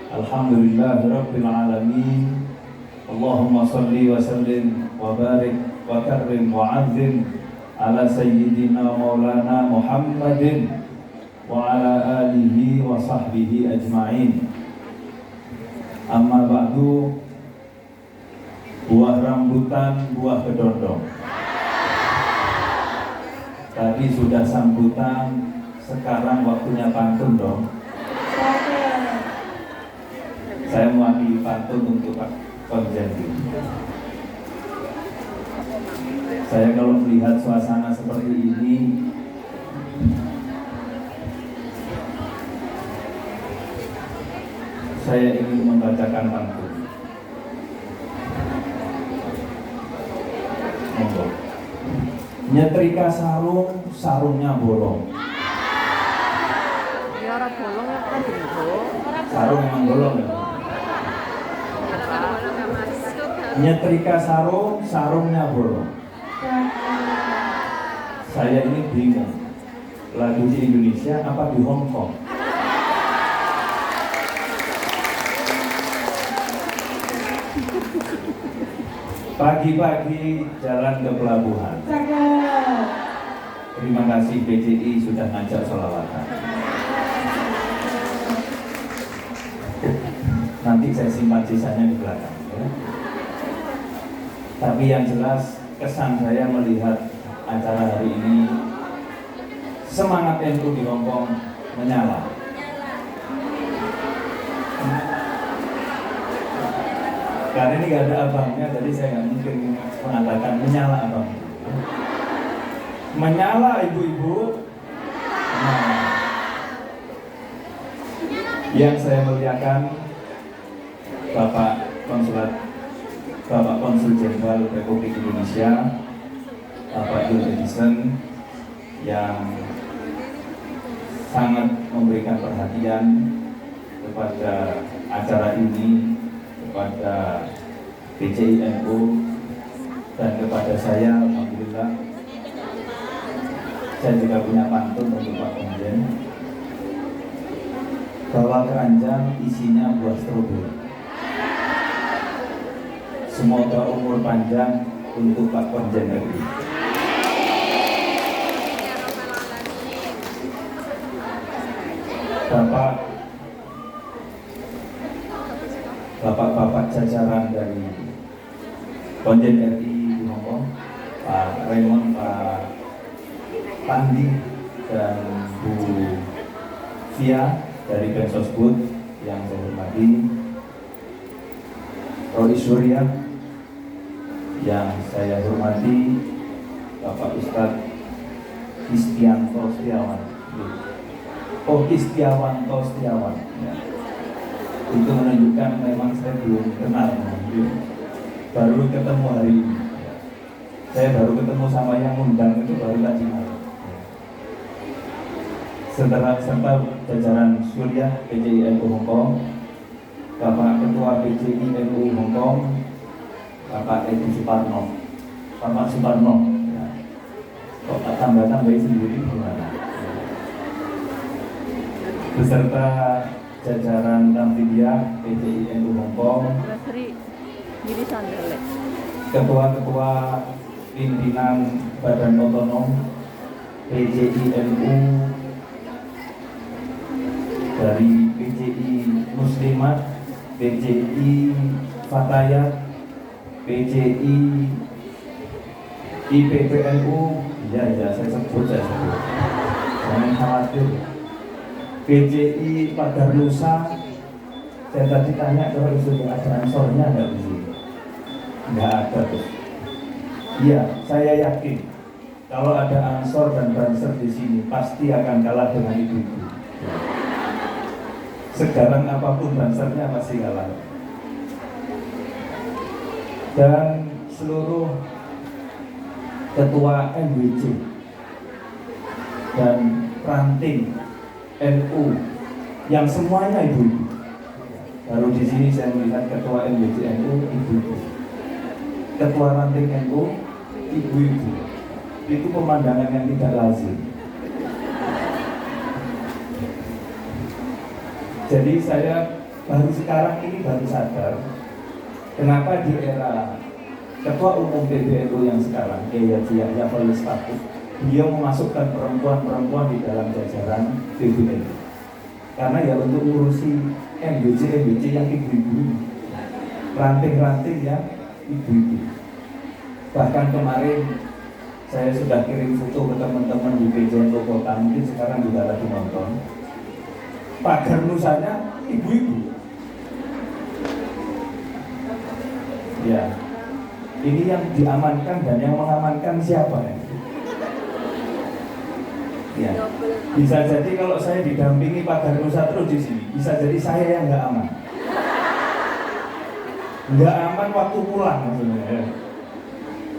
Alhamdulillahirabbil alamin. Allahumma shalli wa sallim wa barik wa karrim wa azim ala sayyidina maulana Muhammadin wa ala alihi wa sahbihi ajma'in. Amma ba'du. Buah rambutan, buah kedondong. Tadi sudah sambutan, sekarang waktunya pantun dong. Saya mewakili pantun untuk Pak Konjen. Saya kalau melihat suasana seperti ini, saya ingin membacakan pantun. Monggo. Nyetrika sarung, sarungnya bolong. Ya ora bolong ya kan itu. Sarung memang bolong ya. Nyetrika sarung, sarungnya bolong. Saya ini bingung, lagu di Indonesia apa di Hong Kong? Pagi-pagi jalan ke pelabuhan. Terima kasih BCI sudah ngajak sholawatan. Nanti saya simpan sisanya di belakang ya. Tapi yang jelas kesan saya melihat acara hari ini, semangat NU di Hongkong menyala. Karena ini gak ada abangnya, jadi saya nggak mungkin mengatakan menyala abang. Menyala ibu-ibu. Nah, yang saya muliakan Bapak Konsul Jenderal Republik Indonesia, Bapak Yul Edison, yang sangat memberikan perhatian kepada acara ini, kepada BCI NU, dan kepada saya. Alhamdulillah, saya juga punya pantun untuk Pak Konjen. Bawa keranjang isinya buah stroberi. Semoga umur panjang untuk Pak Konjen RI. Bapak-bapak jajaran dari Konjen RI di Hongkong, Pak Raymond, Pak Pandi, dan Bu Fia dari Bensosbud yang saya hormati, Roy Surya yang saya hormati, Bapak Ustadz Istianto Setiawan. Istiawanto Setiawan ya. Itu menunjukkan memang saya belum kenal, baru ketemu hari ini ya. Saya baru ketemu sama yang undang itu baru tadi malam ya. Serta jajaran Surya BCI NU Hongkong, Bapak Ketua BCI NU Hongkong, Bapak Edi Suparno, Bapak Suparno ya. Kok tak tambah-tambahin sendiri gimana? Beserta jajaran Tamfidia BCI NU Hongkong, ketua-ketua pimpinan Badan Otonom BCI NU, dari BCI Muslimat, BCI Fatayat, BCI IPPNU, ya saya sebut. Jangan khawatir. BCI Pagar Nusa, saya tadi tanya kalau sudah ada ansornya nggak di sini? Nggak ada tuh. Iya, saya yakin kalau ada ansor dan banser di sini pasti akan kalah dengan ibu-ibu. Sekarang apapun bansernya pasti kalah. Dan seluruh ketua MWC dan ranting NU yang semuanya ibu-ibu. Baru di sini saya melihat ketua MWC NU ibu-ibu, ketua ranting NU ibu-ibu. Itu pemandangan yang tidak lazim. Jadi saya baru sekarang ini baru sadar kenapa di era Ketua Umum PBNU yang sekarang, Kiai Haji Yahya Khalil Stakuf, dia memasukkan perempuan-perempuan di dalam jajaran PBNU. Karena ya untuk ngurusi MBC yang ibu-ibu, ranting-ranting yang ibu-ibu. Bahkan kemarin saya sudah kirim foto ke teman-teman di PJN Kota, mungkin sekarang juga lagi nonton. Pagar nusanya ibu-ibu. Ya, ini yang diamankan dan yang mengamankan siapa ya? Ya, bisa jadi kalau saya didampingi Pagar Nusa terus di sini, bisa jadi saya yang nggak aman. Nggak aman waktu pulang maksudnya. Ya.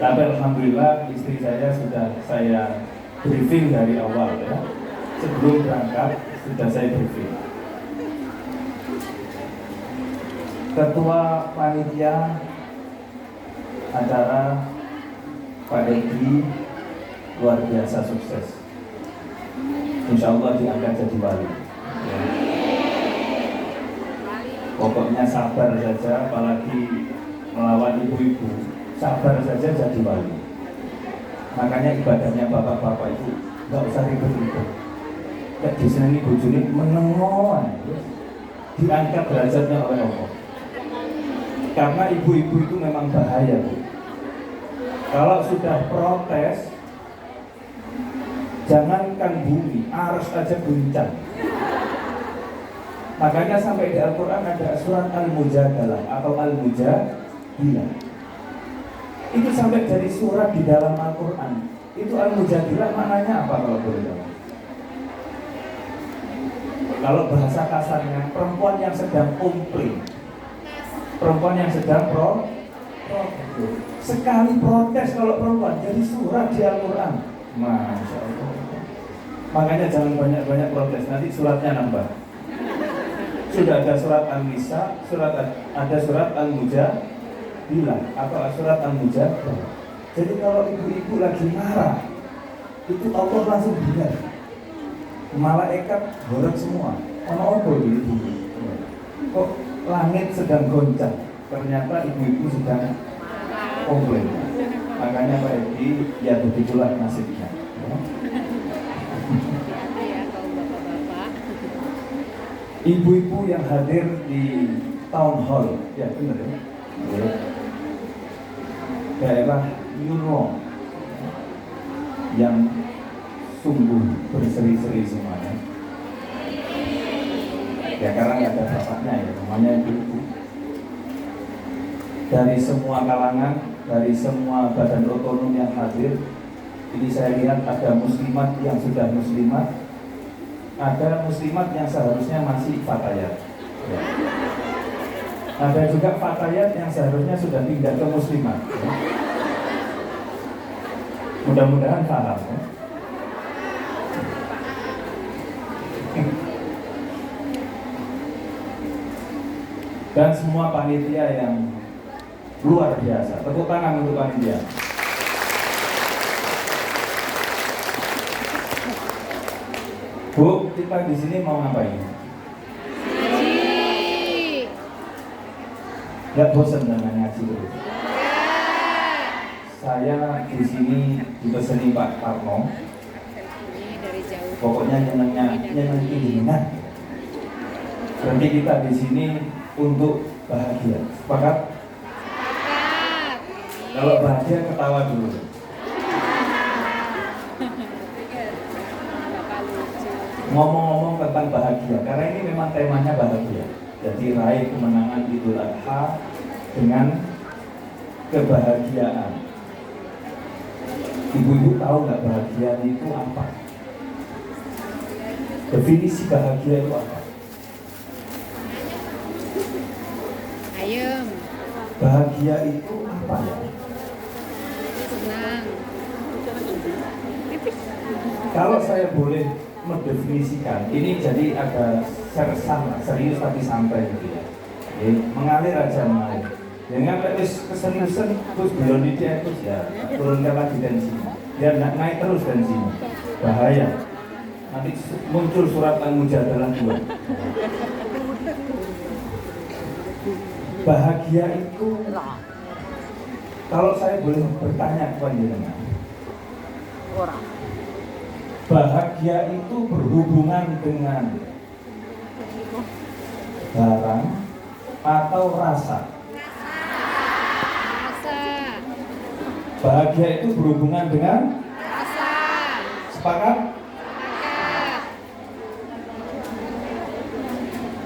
Tapi alhamdulillah istri saya sudah saya briefing dari awal ya. Sebelum berangkat sudah saya briefing. Ketua panitia acara Pak Edi luar biasa sukses. Insya Allah diangkat jadi wali. Ya. Pokoknya sabar saja, apalagi melawan ibu-ibu, sabar saja jadi wali. Makanya ibadahnya bapak-bapak itu nggak usah ribet-ribet. Kayak disenangi bojone menengoan, diangkat derajatnya oleh Allah. Karena ibu-ibu itu memang bahaya, Bu. Kalau sudah protes, jangankan bumi, arus aja guncang. Makanya sampai di Al-Quran ada surat Al-Mujadalah atau Al-Mujadilah. Itu sampai dari surat di dalam Al-Quran. Itu Al-Mujadilah maknanya apa kalau boleh tahu? Kalau bahasa kasarnya, perempuan yang sedang komplain, perempuan yang sedang sekali protes kalau perempuan jadi surat di Al-Quran. Masya Allah. Makanya jangan banyak-banyak protes, nanti suratnya nambah. Sudah ada surat An-Nisa, ada surat Al-Mujadilah atau surat Al-Mujadilah. Jadi kalau ibu-ibu lagi marah, itu Allah langsung dengar. Malaikat horeg semua. Ono-ono ibu. Kok langit sedang goncang? Ternyata ibu-ibu sedang komplain. Makanya Pak Edi, ya begitulah nasibnya. Ibu-ibu yang hadir di town hall, ya benar ya, daerah Yuno yang sungguh berseri-seri semuanya. Ya karena nggak ada bapaknya ya, namanya ibu. Dari semua kalangan, dari semua badan otonom yang hadir, ini saya lihat ada muslimat yang sudah muslimat, ada muslimat yang seharusnya masih fatayat. Ya. Ada juga fatayat yang seharusnya sudah pindah ke muslimat. Ya. Mudah-mudahan paham. Ya. Dan semua panitia yang luar biasa. Tepuk tangan untuk panitia. Bu, kita di sini mau ngapain? Ngaji. Gak bosan dengan ngaji terus? Saya di sini dipeseni Pak Karno. Pokoknya nyenengin. Berarti kita di sini untuk bahagia. Sepakat? Kalau bahagia ketawa dulu. Ngomong-ngomong tentang bahagia, karena ini memang temanya bahagia. Jadi raih kemenangan Idul Adha dengan kebahagiaan. Ibu-ibu tahu nggak bahagia itu apa? Definisi bahagia itu apa? Ayam. Bahagia itu apa ya? Senang. Kalau saya boleh mendefinisikan, ini jadi agak serius tapi santai gitu ya. Mengalir aja mengalir. Dengan keseriusan terus belum terus ya turunkan lagi tensinya. Biar naik terus tensinya. Bahaya. Nanti muncul surat Al-Mujadalah 2. bahagia itu, kalau saya boleh bertanya kepada jenengan, bahagia itu berhubungan dengan barang atau rasa? Rasa. Bahagia itu berhubungan dengan Rasa. sepakat? Sepakat.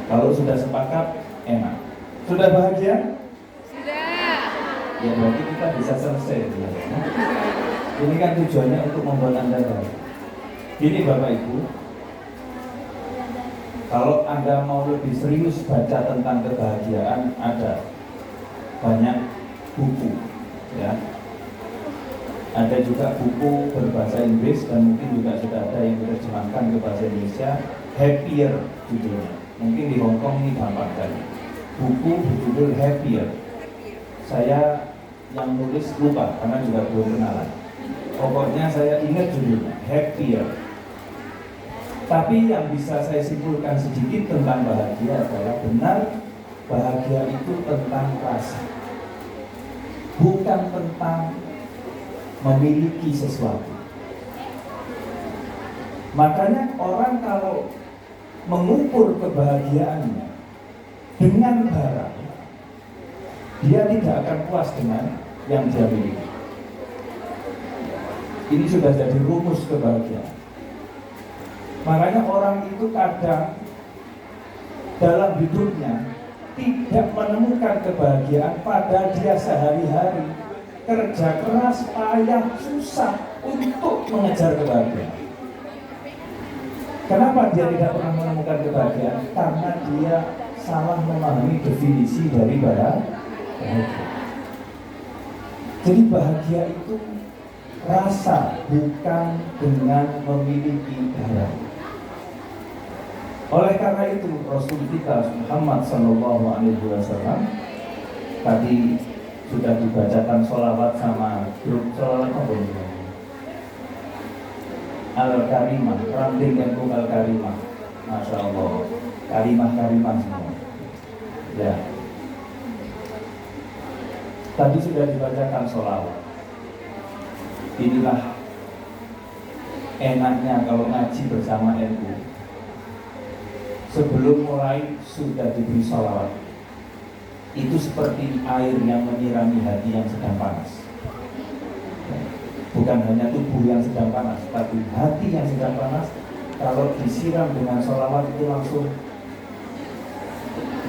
Kalau sudah sepakat, enak. Sudah bahagia? Sudah. Ya berarti kita bisa selesai ya. Ini kan tujuannya untuk membuat Anda bahagia. Ini Bapak Ibu, kalau Anda mau lebih serius baca tentang kebahagiaan, ada banyak buku ya. Ada juga buku berbahasa Inggris dan mungkin juga sudah ada yang diterjemahkan ke bahasa Indonesia, Happier judulnya. Mungkin di Hong Kong ini gampang kali. Buku berjudul Happier. Saya yang nulis lupa karena juga belum kenalan. Pokoknya saya ingat judulnya, Happier. Tapi yang bisa saya simpulkan sedikit tentang bahagia adalah benar bahagia itu tentang rasa, bukan tentang memiliki sesuatu. Makanya orang kalau mengukur kebahagiaannya dengan barang, dia tidak akan puas dengan yang dia miliki. Ini sudah jadi rumus kebahagiaan. Makanya orang itu kadang dalam hidupnya tidak menemukan kebahagiaan padahal dia sehari-hari kerja keras, payah, susah untuk mengejar kebahagiaan. Kenapa dia tidak pernah menemukan kebahagiaan? Karena dia salah memahami definisi dari bahagia. Jadi bahagia itu rasa, bukan dengan memiliki barang. Oleh karena itu Rasul kita Muhammad SAW tadi sudah dibacakan sholawat sama grup sholawat apa ini? Al-Karimah, ranting yang Al-Karimah. Masya Allah, karimah-karimah semua. Ya. Tadi sudah dibacakan sholawat. Inilah enaknya kalau ngaji bersama NU. Sebelum mulai sudah diberi sholawat. Itu seperti air yang menyirami hati yang sedang panas. Bukan hanya tubuh yang sedang panas, tapi hati yang sedang panas. Kalau disiram dengan sholawat itu langsung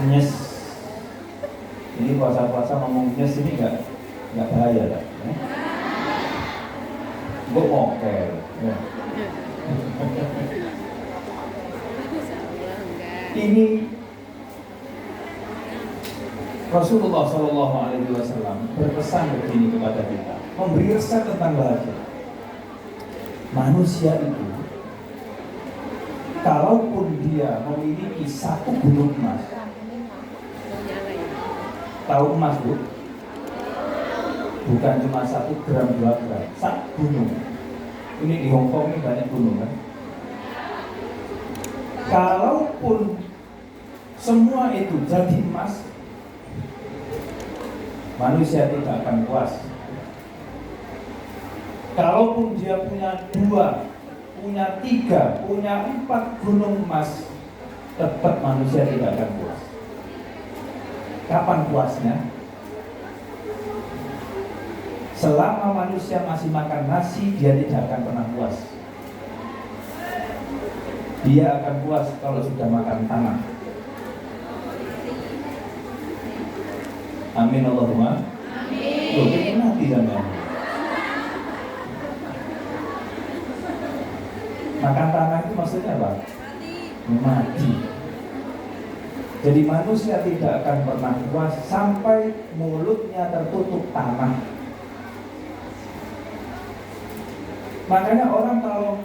nyes. Ini puasa-puasa ngomong nyes ini nggak bahaya kan? Gue mokel. Ya. Ini Rasulullah SAW berpesan begini kepada kita, memberi resep tentang bahagia. Manusia itu, kalaupun dia memiliki satu gunung emas, tahu emas bu? Bukan cuma 1 gram 2 gram, 1 gunung. Ini di Hong Kong ini banyak gunung kan? Kalaupun semua itu jadi emas, manusia tidak akan puas. Kalaupun dia punya 2, punya 3, punya 4 gunung emas, tetap manusia tidak akan puas. Kapan puasnya? Selama manusia masih makan nasi, dia tidak akan pernah puas. Dia akan puas kalau sudah makan tanah. Amin Allahumma. Amin. Loh, kita mati sampai. Makan tanah itu maksudnya apa? Mati. Jadi manusia tidak akan pernah puas sampai mulutnya tertutup tanah. Makanya orang kalau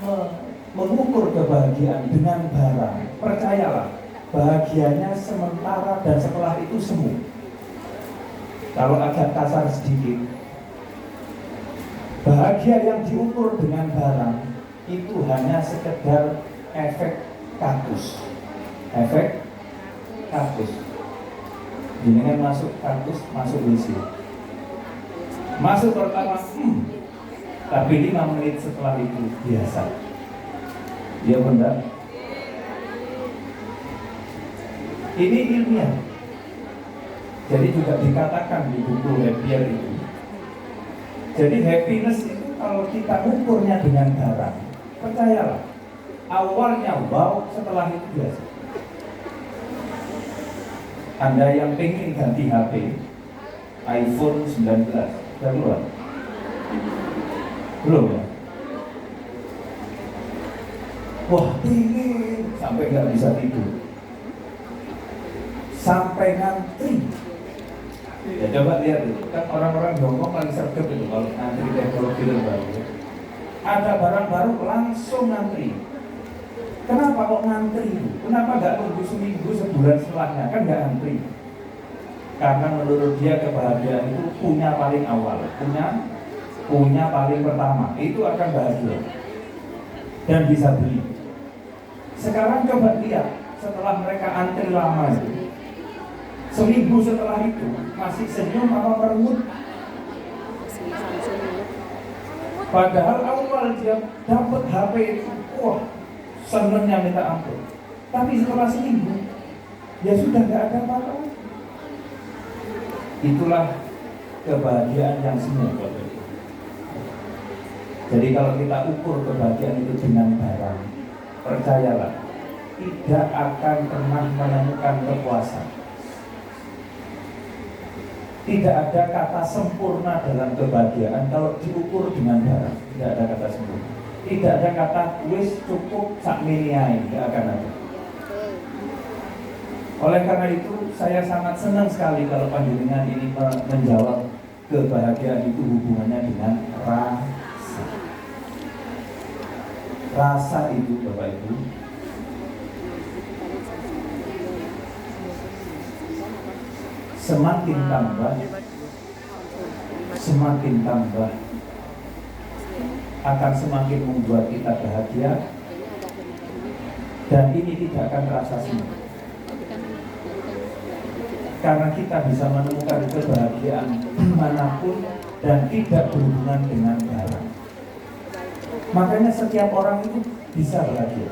mengukur kebahagiaan dengan barang, percayalah, bahagianya sementara dan setelah itu semu. Kalau agak kasar sedikit, bahagia yang diukur dengan barang itu hanya sekedar efek kaktus. Efek kaktus. Jenengan masuk kampus, masuk WC. Masuk pertama, tapi 5 menit setelah itu biasa. Iya benar. Ini ilmiah. Jadi juga dikatakan di buku Happier itu. Jadi happiness itu kalau kita ukurnya dengan barang, percayalah, awalnya wow, setelah itu biasa. Anda yang pengen ganti HP, iPhone 19, sudah keluar? Belum ya? Wah, pengen sampai nggak bisa tidur, sampai ngantri. Ya coba lihat itu, kan orang-orang di Hongkong paling sergap itu kalau ngantri teknologi terbaru. Ada barang baru langsung ngantri. Kenapa kok ngantri? Kenapa nggak tunggu seminggu, sebulan setelahnya? Kan nggak ngantri. Karena menurut dia kebahagiaan itu punya paling awal, punya paling pertama. Itu akan bahagia dan bisa beli. Sekarang coba lihat, setelah mereka antri lama itu, seminggu setelah itu masih senyum apa merengut? Padahal awal dia dapat HP itu, wah, senengnya minta ampun. Tapi setelah seminggu, ya sudah nggak ada apa-apa. Itulah kebahagiaan yang semu. Jadi kalau kita ukur kebahagiaan itu dengan barang, percayalah, tidak akan pernah menemukan kepuasan. Tidak ada kata sempurna dalam kebahagiaan kalau diukur dengan barang. Tidak ada kata sempurna. Tidak ada kata wis cukup sak miniai, tidak akan ada. Oleh karena itu saya sangat senang sekali kalau panjenengan ini menjawab kebahagiaan itu hubungannya dengan rasa. Rasa itu Bapak Ibu semakin tambah akan semakin membuat kita bahagia, dan ini tidak akan terasa semu. Karena kita bisa menemukan kebahagiaan dimanapun dan tidak berhubungan dengan barang. Makanya setiap orang itu bisa bahagia.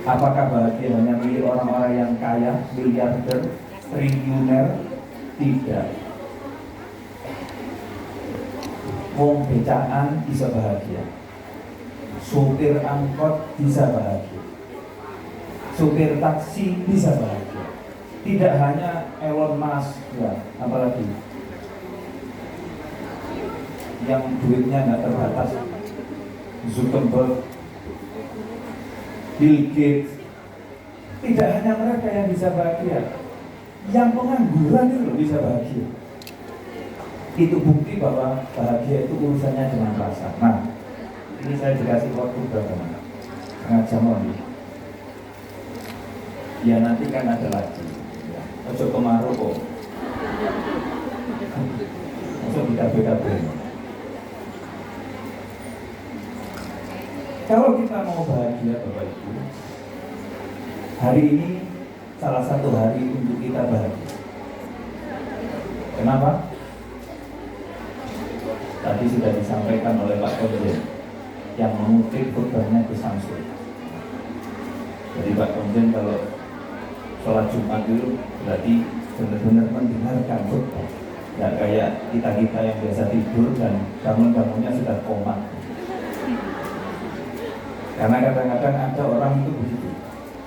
Apakah bahagia hanya milik orang-orang yang kaya, miliarder, triliuner? Tidak. Wong becaan bisa bahagia, supir angkot bisa bahagia, supir taksi bisa bahagia. Tidak hanya Elon Musk, ya, apalagi yang duitnya nggak terbatas, Zuckerberg, Bill Gates. Tidak hanya mereka yang bisa bahagia, yang pengangguran itu bisa bahagia. Itu bukti bahwa bahagia itu urusannya dengan rasa. Nah, ini saya dikasih waktu berapa? Setengah jam lagi. Ya nanti kan ada lagi. Ojo kemarau kok. Ojo BKB. Kalau kita mau bahagia Bapak Ibu, hari ini salah satu hari untuk kita bahagia. Kenapa? Tadi sudah disampaikan oleh Pak Komjen yang mengutip khutbahnya ke Samsul. Jadi Pak Komjen kalau sholat Jumat dulu berarti benar-benar mendengarkan khutbah. Tidak kayak kita yang biasa tidur dan bangun-bangunnya sudah koma. Karena kadang-kadang ada orang itu begitu,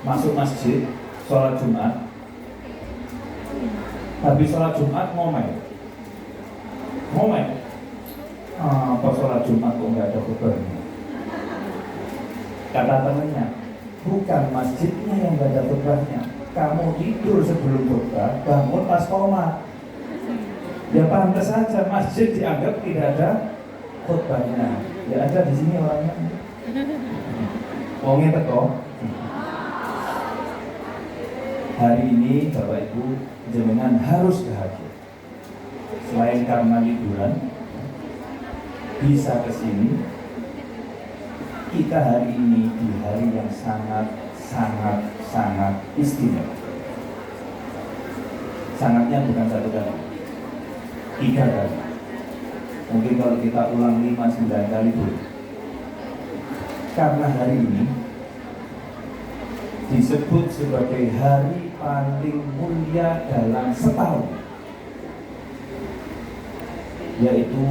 masuk masjid, sholat Jumat, habis sholat Jumat ngomel. Apa sholat Jumat kok nggak ada khutbahnya? Kata temannya, bukan masjidnya yang nggak ada khutbahnya. Kamu tidur sebelum khutbah, bangun pas koma. Ya pantas saja masjid dianggap tidak ada khutbahnya. Ya ada di sini orangnya. Wongnya teko. Hari ini Bapak Ibu jenengan harus bahagia. Selain karena liburan, bisa ke sini. Kita hari ini di hari yang sangat istimewa. Sangatnya bukan 1 kali, 3 kali. Mungkin kalau kita ulang 5-9 kali boleh. Karena hari ini disebut sebagai hari paling mulia dalam setahun, yaitu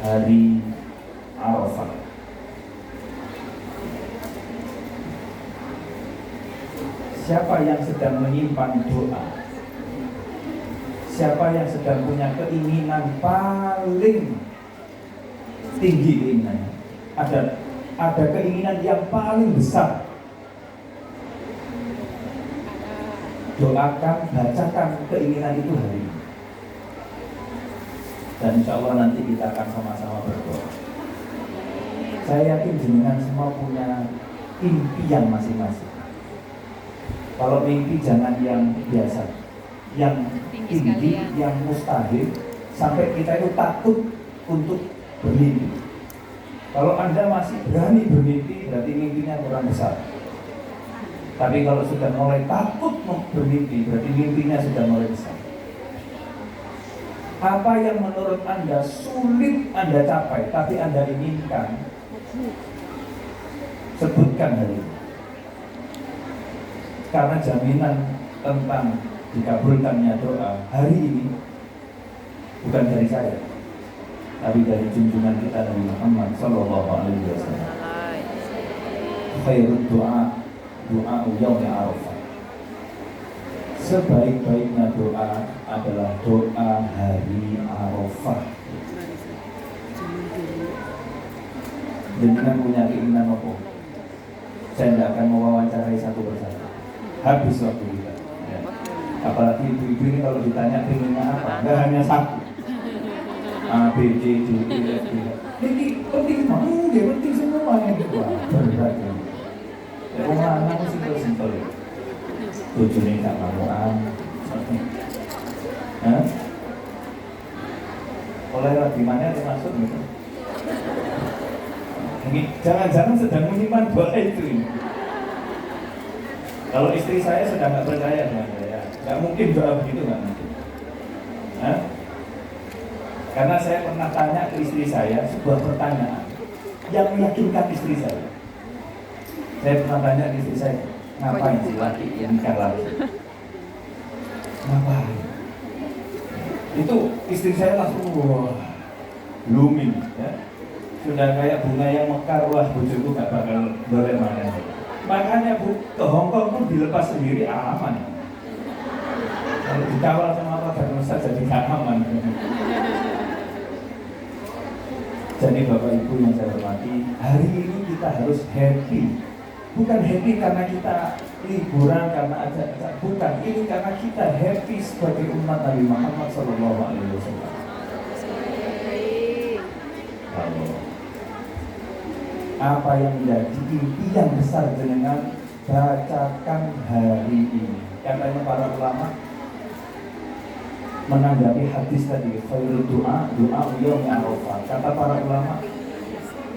hari Arafah. Siapa yang sedang menyimpan doa, siapa yang sedang punya keinginan paling tinggi, keinginannya ada keinginan yang paling besar, doakan, bacakan keinginan itu hari ini. Dan insya Allah nanti kita akan sama-sama berdoa. Saya yakin jenengan semua punya impian masing-masing. Kalau mimpi jangan yang biasa, yang tinggi, yang mustahil, sampai kita itu takut untuk bermimpi. Kalau Anda masih berani bermimpi, berarti mimpinya kurang besar. Tapi kalau sudah mulai takut bermimpi, berarti mimpinya sudah mulai besar. Apa yang menurut Anda sulit Anda capai, tapi Anda inginkan, sebutkan hari ini. Karena jaminan tentang dikabulkannya doa hari ini bukan dari saya, tapi dari junjungan kita Nabi Muhammad Sallallahu Alaihi Wasallam. Khairul doa yaumi Arafah. Sebaik-baiknya doa adalah doa hari Arafah. Jenengan punya keinginan apa? Saya tidak akan mewawancarai satu persatu. Habis waktu kita. Ya. Apalagi ibu-ibu ini kalau ditanya pengennya apa, nggak hanya satu. A, B, C, D, E, F, G. Ini penting semua. Dia penting semua yang kedua. Berat ya. Ya orang anak simpel-simpel. Tujuannya tak mamuan. Oleh di mana termasuk gitu. Ini jangan-jangan sedang menyimpan doa itu ini. Kalau istri saya sudah nggak percaya dengan saya, nggak mungkin doa begitu, nggak mungkin. Karena saya pernah tanya ke istri saya sebuah pertanyaan yang meyakinkan istri saya. Saya pernah tanya ke istri saya, ngapain sih laki nikah lagi? Ngapain? Itu istri saya langsung blooming, ya. Sudah kayak bunga yang mekar, wah bojoku gak bakal boleh mana. Makanya ke Hongkong pun dilepas sendiri aman. Kalau dikawal sama Pak Darnusa jadi gak aman. Jadi Bapak Ibu yang saya hormati, hari ini kita harus happy. Bukan happy karena kita liburan, karena aja, bukan. Ini karena kita happy sebagai umat Nabi Muhammad Sallallahu Alaihi Wasallam. Apa yang menjadi impian besar dengan bacakan hari ini? Katanya para ulama menanggapi hadis tadi, khairul doa yaumi Arafah. Kata para ulama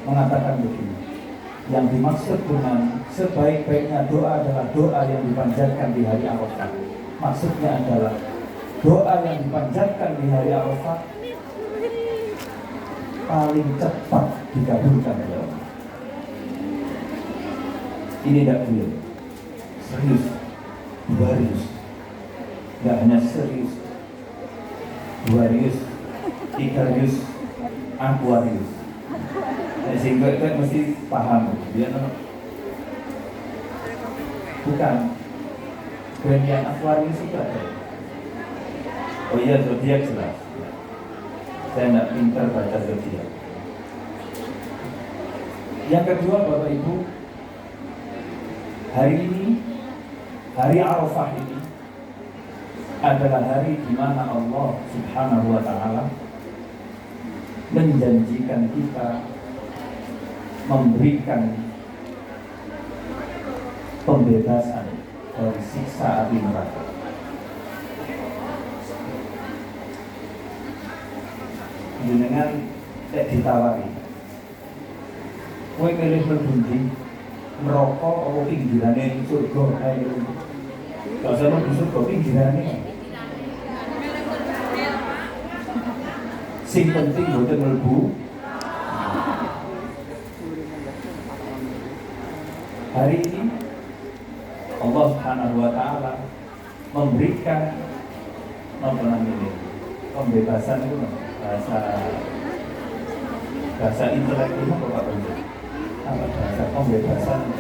mengatakan begini, yang dimaksud dengan sebaik-baiknya doa adalah doa yang dipanjatkan di hari Arafah. Maksudnya adalah doa yang dipanjatkan di hari Arafah paling cepat dikabulkan oleh Allah. Ini tidak boleh serius, Aquarius, nggak hanya serius, Aquarius, Icarus, Aquarius. Sehingga kita mesti paham, dia bukan brand yang Aquarius itu ada. Oh iya, zodiak jelas. Saya tidak pintar baca zodiak. Yang kedua, Bapak Ibu, hari ini, hari Arafah ini adalah hari di mana Allah Subhanahu wa Ta'ala menjanjikan kita memberikan pembebasan dari siksa api neraka. Dengan ditawari, kowe pilih berbundi merokok atau pinggirannya surga, kayak gitu. Gak usah mau surga pinggirannya. Sing penting boten mlebu. Hari ini Allah Subhanahu wa taala memberikan pembebasan itu bahasa intelektual apa bahasa pembebasan,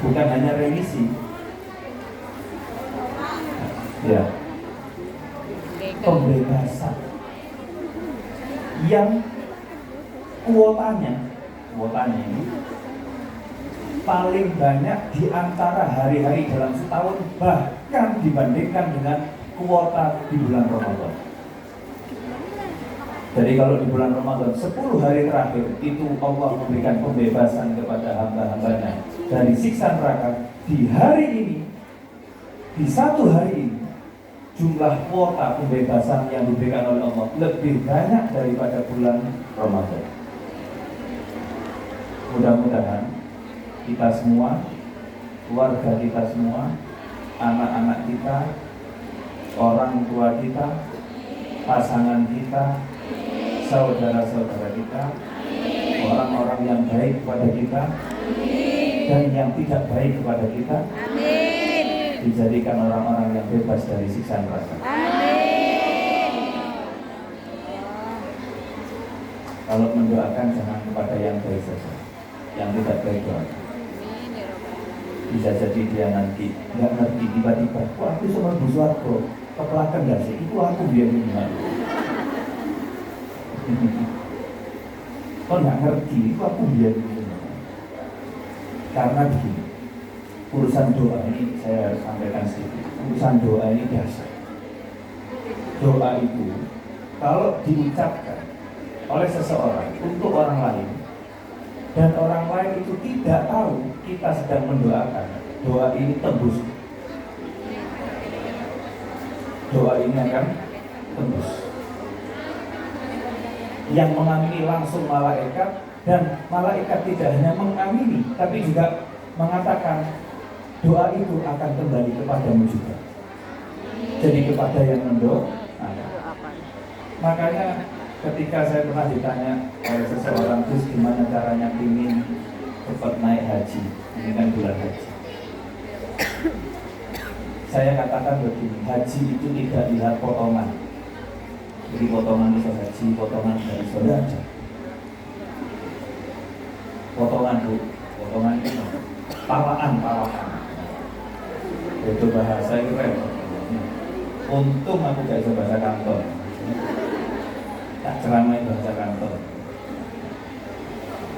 bukan hanya remisi ya, pembebasan yang kuotanya ini paling banyak di antara hari-hari dalam setahun, bahkan dibandingkan dengan kuota di bulan Ramadan. Jadi kalau di bulan Ramadan 10 hari terakhir itu Allah memberikan pembebasan kepada hamba-hambanya dari siksa neraka. Di hari ini, di satu hari ini, jumlah kuota pembebasan yang diberikan oleh Allah lebih banyak daripada bulan Ramadan. Mudah-mudahan kita semua, keluarga kita semua, anak-anak kita, orang tua kita, pasangan kita, saudara-saudara kita, orang-orang yang baik kepada kita dan yang tidak baik kepada kita, dijadikan orang-orang yang bebas dari siksa neraka. Kalau mendoakan jangan kepada yang baik saja, yang tidak baik doakan. Bisa jadi dia nanti nggak ngerti, tiba-tiba wah aku sama Bu Suwargo kepelakan gak sih, itu aku biar gimana. Kok nggak ngerti, itu aku biar gimana. Karena begini, urusan doa ini saya harus sampaikan sedikit. Urusan doa ini biasa. Doa itu kalau diucapkan oleh seseorang untuk orang lain dan orang lain itu tidak tahu kita sedang mendoakan, doa ini tembus. Doa ini akan tembus. Yang mengamini langsung malaikat, dan malaikat tidak hanya mengamini tapi juga mengatakan doa itu akan kembali kepadamu juga. Jadi kepada yang mendoakan. Makanya ketika saya pernah ditanya oleh seseorang, terus gimana caranya ingin cepat naik haji, ini kan bulan haji. Saya katakan begini, haji itu tidak lihat potongan. Jadi potongan bisa haji, potongan dari saudara aja. Potongan bu, potongan itu pawaan. Itu bahasa keren. Untung aku gak bisa bahasa kantor. Tak ceramai bahasa kantor.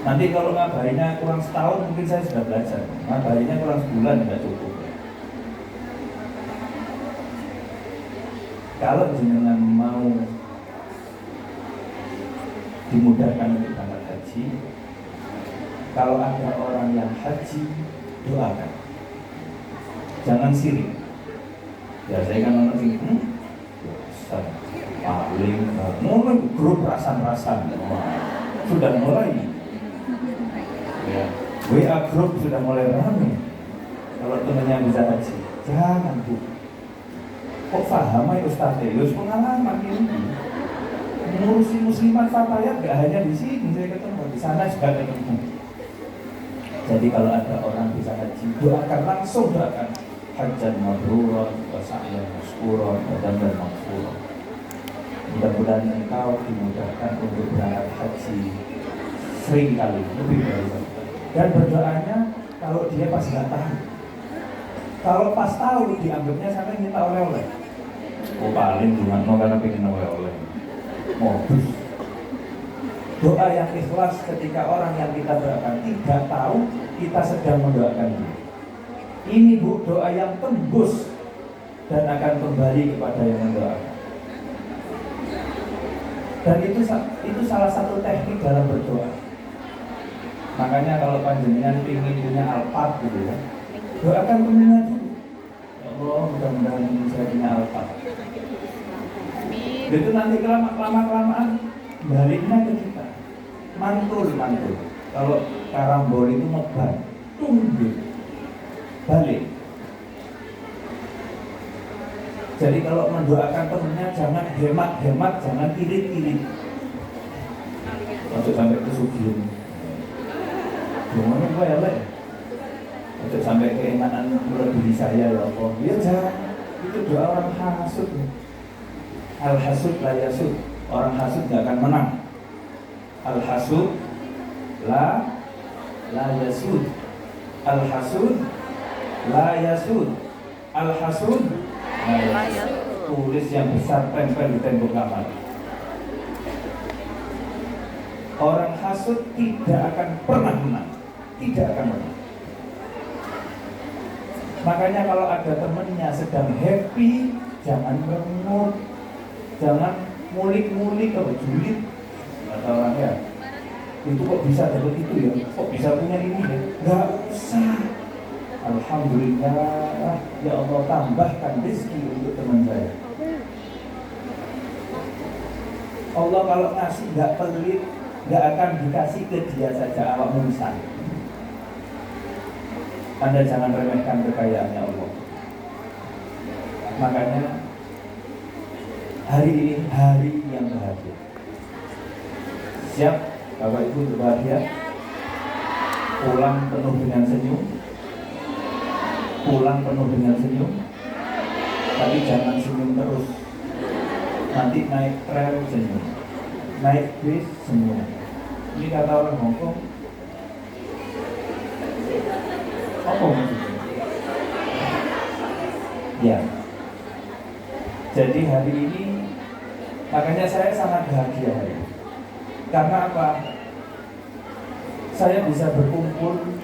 Nanti kalau ngabarinya kurang setahun mungkin saya sudah belajar. Ngabarinya kurang sebulan tidak cukup. Kalau jenengan mau dimudahkan untuk berangkat haji, kalau ada orang yang haji, doakan. Jangan sirik. Biasanya kan orang sirik, paling mulai grup rasan-rasan sudah mulai ya, WA grup sudah mulai ramai. Kalau temannya bisa haji, jangan bu. Kok paham ya Ustaz Yus, pengalaman ini mengurusi muslimat fatayat gak hanya di sini saya ketemu, di sana juga ketemu. Jadi kalau ada orang bisa haji, doakan langsung, doakan hajjan mabrurah wa sa'yan masykurah wa daman maghfurah. Mudah-mudahan engkau dimudahkan untuk berangkat haji sering kali, lebih dari satu. Dan berdoanya kalau dia pas nggak tahu. Kalau pas tahu dianggapnya sampai minta oleh-oleh. Oh paling cuma mau karena pengen oleh-oleh. Modus. Doa yang ikhlas ketika orang yang kita doakan tidak tahu kita sedang mendoakan dia. Ini bu, doa yang tembus dan akan kembali kepada yang mendoakan. Dan itu salah satu teknik dalam berdoa. Makanya kalau panjenengan ingin punya alfat gitu ya, doakan temennya dulu. Ya Allah, mudah-mudahan ini saya punya alfat. Itu nanti lama-kelamaan baliknya ke kita. Mantul. Kalau karambol itu ngeban, tunggu balik. Jadi kalau mendoakan temennya jangan hemat-hemat, jangan irit-irit. Untuk sampai kesugihan. Gimana gue ya, Le? Untuk sampai keenakan melebihi saya ya Allah. Ya jangan. Itu doa orang hasud. Al-hasud la yasud. Orang hasud gak akan menang. Al-hasud la yasud. Al-hasud la yasud. Al-hasud la yasud. Tulis yang besar tempel di tembok kamar. Orang hasud tidak akan pernah menang. Tidak akan menang. Makanya kalau ada temennya sedang happy, jangan merengut, jangan mulik-mulik atau julid. Kata orang ya, itu kok bisa dapat itu ya, kok bisa punya ini ya, nggak usah. Alhamdulillah, ya Allah tambahkan rezeki untuk teman saya. Allah kalau ngasih nggak pelit, nggak akan dikasih ke dia saja, awak musan. Anda jangan remehkan kekayaannya Allah. Makanya hari ini hari yang bahagia. Siap Bapak Ibu berbahagia? Pulang penuh dengan senyum. Pulang penuh dengan senyum. Tapi jangan senyum terus. Nanti naik rel senyum, naik bis senyum. Ini kata orang Hongkong. Apa maksudnya? Ya. Jadi hari ini makanya saya sangat bahagia hari ini. Karena apa? Saya bisa berkumpul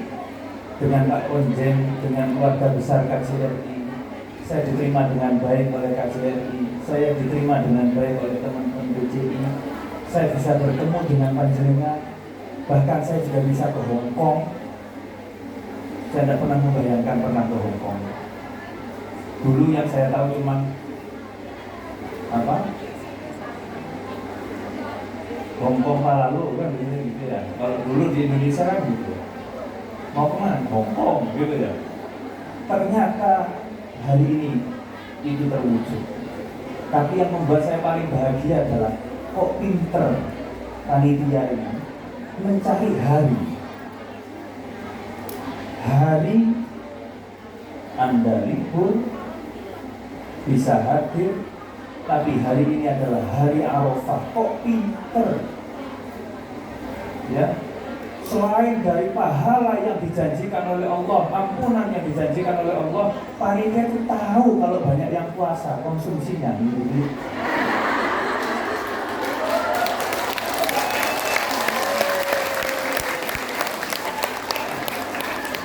dengan Pak Konjen, dengan keluarga besar KJRI. Saya diterima dengan baik oleh KJRI. Saya diterima dengan baik oleh teman-teman BJI. Saya bisa bertemu dengan panjenengan. Bahkan saya juga bisa ke Hong Kong. Saya tidak pernah membayangkan pernah ke Hong Kong. Dulu yang saya tahu cuma apa? Hong Kong Palalu kan gitu ya. Kalau dulu di Indonesia kan gitu. Mau kemana? Hong Kong gitu ya. Ternyata hari ini itu terwujud. Tapi yang membuat saya paling bahagia adalah kok pinter panitia ini mencari hari Anda libur bisa hadir, tapi hari ini adalah hari Arafah. Kok pinter ya? Selain dari pahala yang dijanjikan oleh Allah, ampunan yang dijanjikan oleh Allah, panitia itu tahu kalau banyak yang puasa, konsumsinya gitu.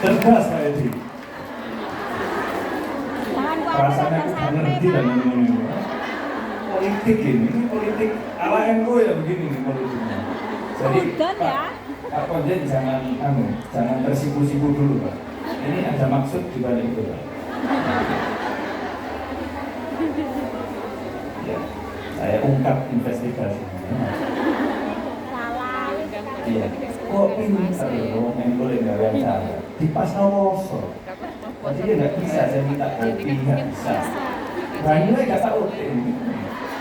Tegas saya ini. Rasanya aku gak ngerti dan ini. Politik ini politik ala NU ya begini nih politiknya. Jadi Pak Konjen jangan tersipu-sipu dulu Pak. Ini ada maksud di balik itu Pak. Ya, saya ungkap investigasi. Iya. Kok pintar dong yang boleh nggak cara di pas Nawoso. Jadi dia nggak bisa saya minta kopi nggak bisa. Nah ini nggak tahu ini.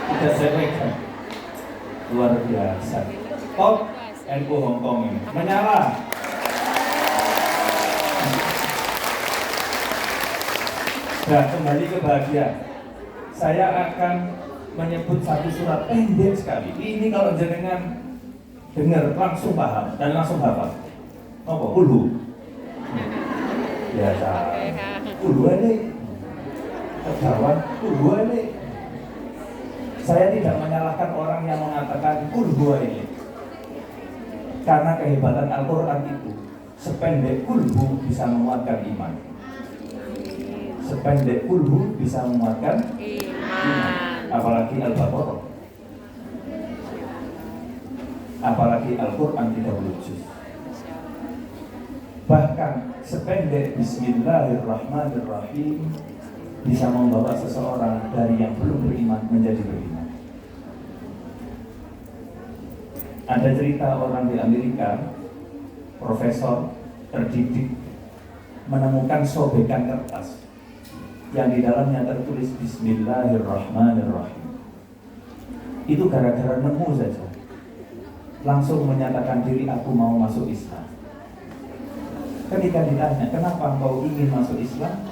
Tidak saya pegang. Luar biasa. Top NU Hong Kong ini menyala. Nah kembali ke bahagia. Saya akan menyebut satu surat pendek sekali. Ini kalau jenengan dengar langsung paham dan langsung hafal. Apa? Ulu. Biasa. Ulu ini. Kejawan. Ulu ini. Saya tidak menyalahkan orang yang mengatakan ulu ini. Karena kehebatan Al-Quran itu sependek kulhu bisa menguatkan iman. Sependek kulhu bisa menguatkan iman. Apalagi Al-Baqarah. Apalagi Al-Quran 30 juz. Bahkan sependek Bismillahirrahmanirrahim bisa membawa seseorang dari yang belum beriman menjadi beriman. Ada cerita orang di Amerika, profesor terdidik menemukan sobekan kertas. yang di dalamnya tertulis Bismillahirrahmanirrahim. Itu gara-gara nemu saja, langsung menyatakan diri, aku mau masuk Islam. Ketika ditanya, kenapa engkau ingin masuk Islam?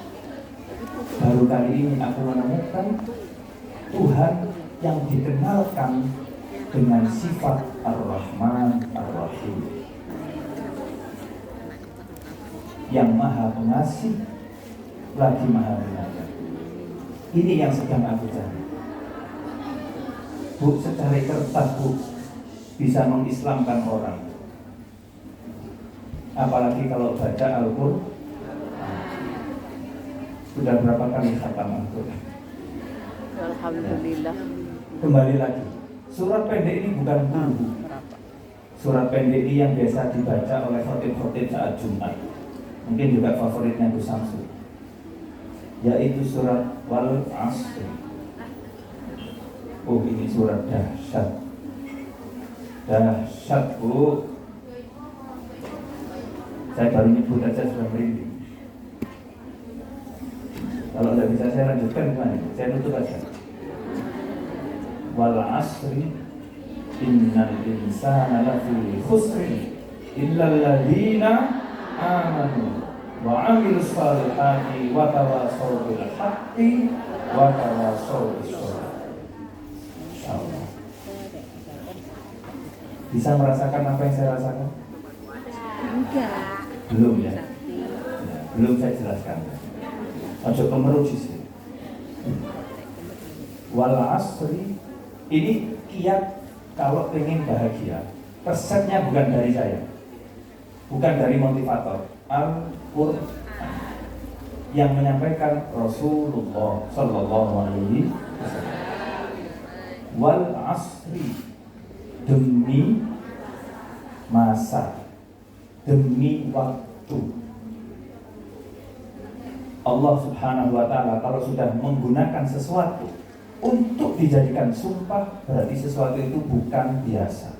Baru kali ini aku menemukan Tuhan yang dikenalkan dengan sifat Ar-Rahman Ar-Rahim, yang maha pengasih lagi maha penyayang. Ini yang sedang aku cari. Bu, secari kertas bu, bisa mengislamkan orang. Apalagi kalau baca Al-Qur'an. Sudah berapa kali khatam Al-Qur'an? Alhamdulillah. Kembali lagi, surat pendek ini bukan buku. Surat pendek ini yang biasa dibaca oleh khotib-khotib saat Jumat, mungkin juga favoritnya Gus Samsul, yaitu surat Wal Asr. Oh, ini surat dahsyat. Dahsyat bu. Saya baru nyebut aja sudah merinding. Kalau tidak bisa saya lanjutkan gimana? Saya tutup aja. Wal asri innal insana lafi khusri illal ladzina amanu wa 'amilus shalihati wa tawassaw bil haqqi wa tawassaw bis sabr. Insyaallah. Bisa merasakan apa yang saya rasakan? Enggak. Belum ya? Belum saya jelaskan. Ojo kemeru sih. Wal asri ini kiat kalau pengen bahagia. Resepnya bukan dari saya, bukan dari motivator. Al-Qur'an yang menyampaikan Rasulullah Sallallahu Alaihi Wasallam. Wal asri, demi masa, demi waktu. Allah Subhanahu wa Ta'ala kalau sudah menggunakan sesuatu untuk dijadikan sumpah, berarti sesuatu itu bukan biasa.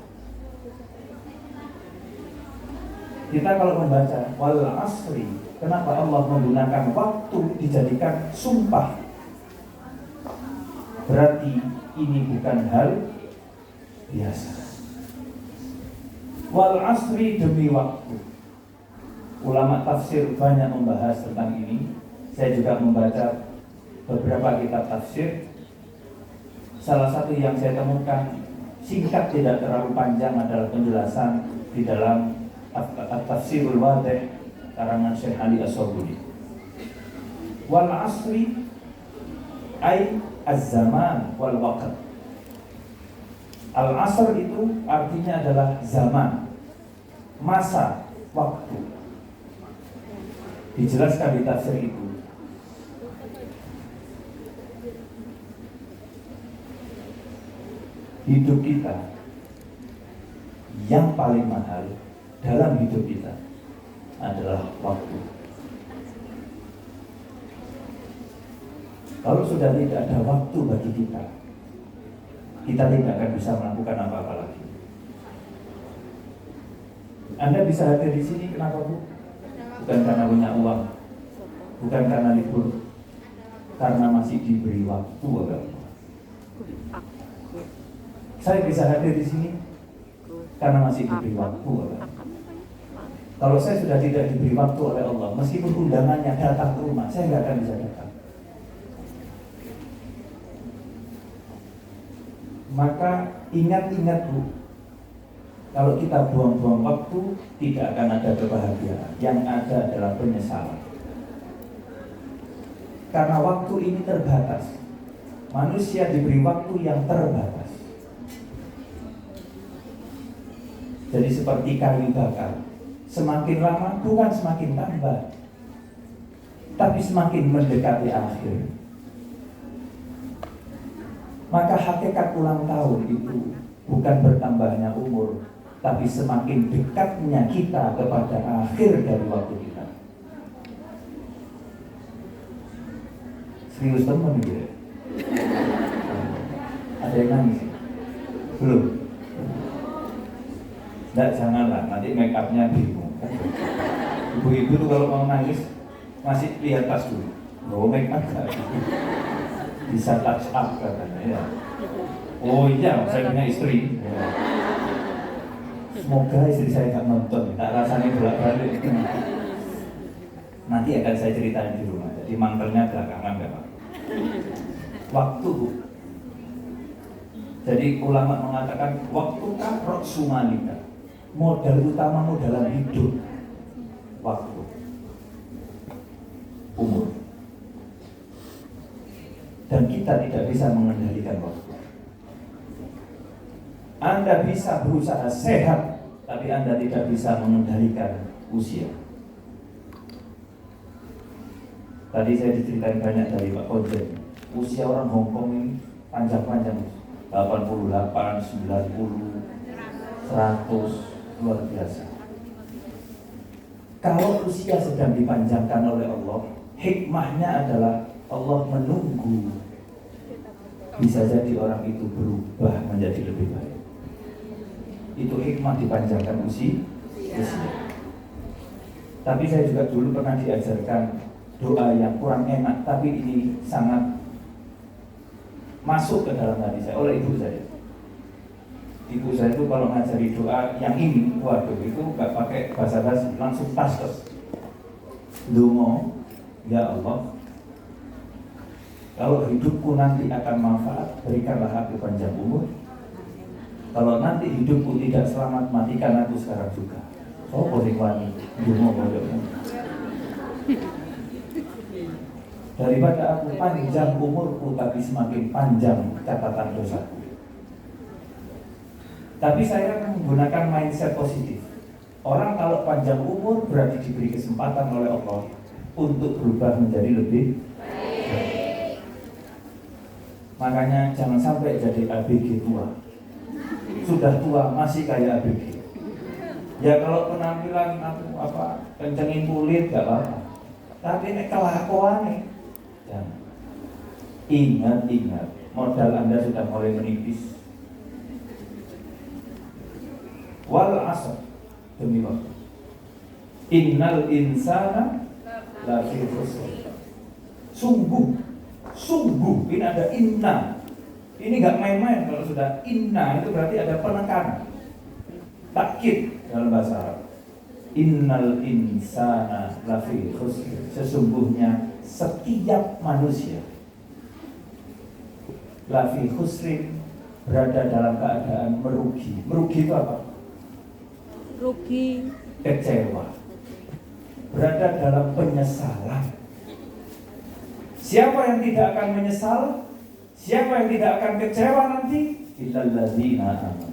Kita kalau membaca wal asri, kenapa Allah menggunakan waktu dijadikan sumpah? Berarti ini bukan hal biasa. Wal asri, demi waktu. Ulama tafsir banyak membahas tentang ini. Saya juga membaca beberapa kitab tafsir. Salah satu yang saya temukan singkat, tidak terlalu panjang, adalah penjelasan di dalam At-Tafsirul Wadih karangan Syekh Ali As-Sabuni. Wal asri ay az-zaman wal waqt. Al-asr itu artinya adalah zaman, masa, waktu. Dijelaskan di tafsir itu, hidup kita yang paling mahal dalam hidup kita adalah waktu. Kalau sudah tidak ada waktu bagi kita, kita tidak akan bisa melakukan apa-apa lagi. Anda bisa hadir di sini kenapa Bu? Bukan karena punya uang, bukan karena libur, karena masih diberi waktu oleh Allah. Saya bisa hadir di sini karena masih diberi waktu oleh Allah. Kalau saya sudah tidak diberi waktu oleh Allah, meskipun undangannya datang ke rumah, saya nggak akan bisa datang. Maka ingat-ingat Bu, kalau kita buang-buang waktu, tidak akan ada kebahagiaan. Yang ada adalah penyesalan. Karena waktu ini terbatas. Manusia diberi waktu yang terbatas. Jadi seperti kayu bakar, semakin lama bukan semakin tambah, tapi semakin mendekati akhir. Maka hakikat ulang tahun itu bukan bertambahnya umur, tapi semakin dekatnya kita kepada akhir dari waktu kita. Serius teman gitu ya? Ada yang nangis? Belum? Nggak, janganlah, nanti make upnya bingung. Ibu-ibu tuh kalau mau nangis masih lihat tas dulu. make up gak? Bisa touch up katanya ya. Oh iya, saya punya istri ya. Semoga istri saya gak nonton, tak rasanya bolak-balik. Nanti akan saya ceritain di rumah, jadi mangkelnya belakangan gak Pak? Waktu. Jadi ulama mengatakan waktu kan roksumalika, modal utama dalam hidup. Waktu, umur, dan kita tidak bisa mengendalikan waktu. Anda bisa berusaha sehat, tapi Anda tidak bisa mengendalikan usia. Tadi saya diceritain banyak dari Pak Kojen. Usia orang Hongkong ini panjang-panjang, 88, 90, 100, luar biasa. Kalau usia sedang dipanjangkan oleh Allah, hikmahnya adalah Allah menunggu. Bisa jadi orang itu berubah menjadi lebih baik. Itu hikmah dipanjangkan usia. Tapi saya juga dulu pernah diajarkan doa yang kurang enak, tapi ini sangat masuk ke dalam hati saya oleh ibu saya. Ibu saya itu kalau ngajari doa yang ini, waduh itu gak pakai basa-basi, langsung tas-tas. Dungo, ya Allah, kalau hidupku nanti akan manfaat, berikanlah aku panjang umur. Kalau nanti hidupku tidak selamat, matikan aku sekarang juga. Oh, boleh wani, dungo bodohnya. Daripada aku panjang umurku, tapi semakin panjang catatan dosaku. Tapi saya menggunakan mindset positif. Orang kalau panjang umur berarti diberi kesempatan oleh Allah untuk berubah menjadi lebih baik. Makanya jangan sampai jadi ABG tua. Sudah tua masih kayak ABG. Ya kalau penampilan aku kencengin kulit gak apa-apa. Tapi ini kelakuan nih. Jangan. Ingat, modal Anda sudah mulai menipis. Wal asr, demi waktu. Innal insana lafi khusr. Sungguh, ini ada inna. Ini gak main-main kalau sudah inna, itu berarti ada penekanan. Takkid dalam bahasa Arab. Innal insana lafi khusr. Sesungguhnya setiap manusia lafi khusrin, berada dalam keadaan merugi. Merugi itu apa? Rugi, Kecewa, berada dalam penyesalan. Siapa yang tidak akan menyesal? Siapa yang tidak akan kecewa nanti? Illal ladzina amanu.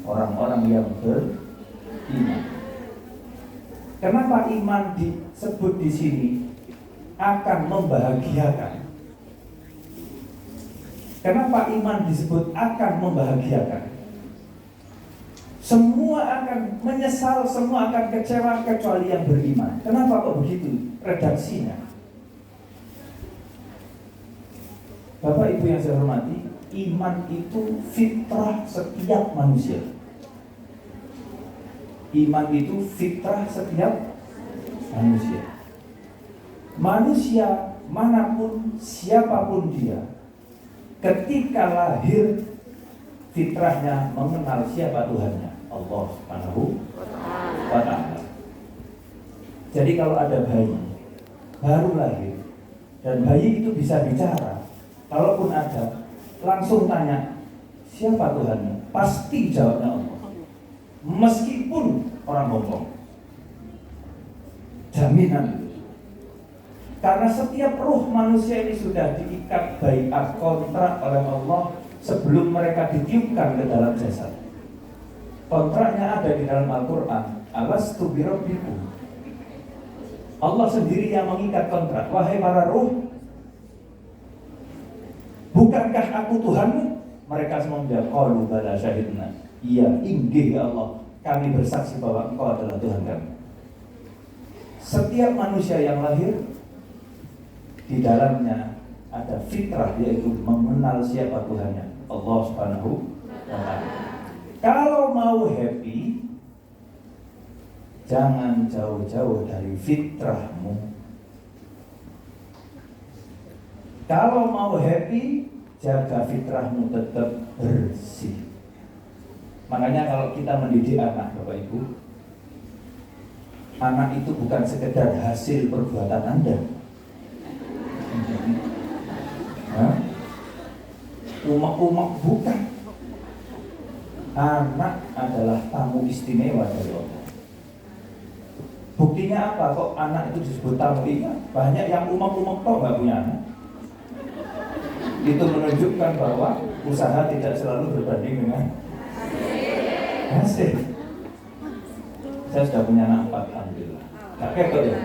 Orang-orang yang beriman. Kenapa iman disebut di sini akan membahagiakan? Kenapa iman disebut akan membahagiakan? Semua akan menyesal, semua akan kecewa kecuali yang beriman. Kenapa kok begitu redaksinya? Bapak Ibu yang saya hormati, iman itu fitrah setiap manusia. Iman itu fitrah setiap manusia. Manusia manapun, siapapun dia, ketika lahir fitrahnya mengenal siapa Tuhannya, Allah Subhanahu wa Ta'ala. Jadi kalau ada bayi baru lahir dan bayi itu bisa bicara, kalaupun ada, langsung tanya siapa Tuhannya, pasti jawabnya Allah. Meskipun orang bohong, jaminan. Karena setiap ruh manusia ini sudah diikat bai'ah kontrak oleh Allah sebelum mereka ditiupkan ke dalam jasad. Kontraknya ada di dalam Al-Quran. Alastu birabbikum. Allah sendiri yang mengikat kontrak. Wahai para ruh, bukankah aku Tuhanmu? Mereka semua menjawab, qalu bala syahidna. Iya, inggih ya Allah, kami bersaksi bahwa Engkau adalah Tuhan kami. Setiap manusia yang lahir, di dalamnya ada fitrah, yaitu mengenal siapa Tuhannya, Allah Subhanahu wa Ta'ala. Kalau mau happy, jangan jauh-jauh dari fitrahmu. Kalau mau happy, jaga fitrahmu tetap bersih. Makanya kalau kita mendidik anak, Bapak Ibu, anak itu bukan sekedar hasil perbuatan Anda. Umak-umak bukan. Anak adalah tamu istimewa dari Allah. Buktinya apa kok anak itu disebut tamu? Iya, banyak yang umak-umak kok nggak punya anak. Itu menunjukkan bahwa usaha tidak selalu berbanding dengan hasil. Saya sudah punya anak 4, alhamdulillah. Gak ketok ya?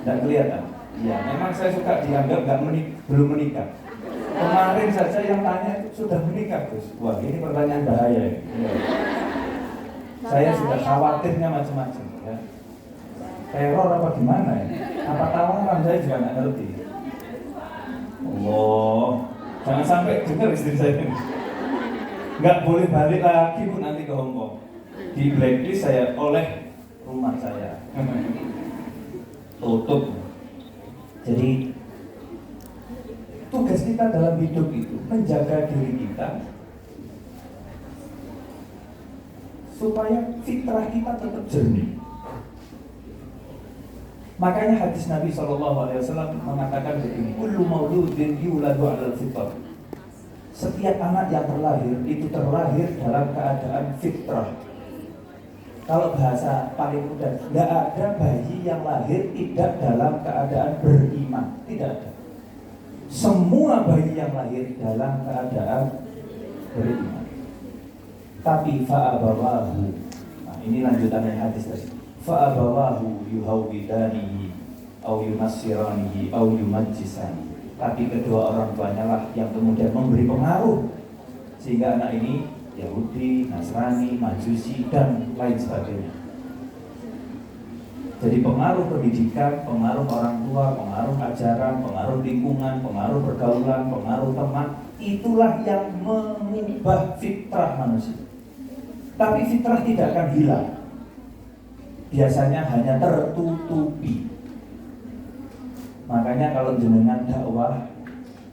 Gak kelihatan? Ya, memang saya suka dianggap belum menikah. Kemarin saja yang tanya sudah menikah, Gus. Wah, ini pertanyaan bahaya ya. Saya sudah khawatirnya macam-macam ya. Teror apa gimana ya? Apa tawaran saya juga nggak ngerti. Allah, jangan sampai dengar istri saya. Nggak boleh balik lagi pun nanti ke Hong Kong. Di blacklist saya oleh rumah saya. Tutup. Jadi tugas kita dalam hidup itu menjaga diri kita supaya fitrah kita tetap jernih. Makanya hadis Nabi SAW mengatakan begini, kullu mauludin yuladu 'alal fitrah. Setiap anak yang terlahir itu terlahir dalam keadaan fitrah. Kalau bahasa paling mudah, tidak ada bayi yang lahir tidak dalam keadaan beriman, tidak ada. Semua bayi yang lahir dalam keadaan beriman. Tapi fa'abawahu, nah ini lanjutan dari hadis tadi. Fa'abawahu yuhawidanihi au yunassiranihi au yumajjisanihi. Tapi kedua orang tuanya lah yang kemudian memberi pengaruh sehingga anak ini Yahudi, Nasrani, Majusi dan lain sebagainya. Jadi pengaruh pendidikan, pengaruh orang tua, pengaruh ajaran, pengaruh lingkungan, pengaruh pergaulan, pengaruh teman, itulah yang mengubah fitrah manusia. Tapi fitrah tidak akan hilang. Biasanya hanya tertutupi. Makanya kalau jenengan dakwah,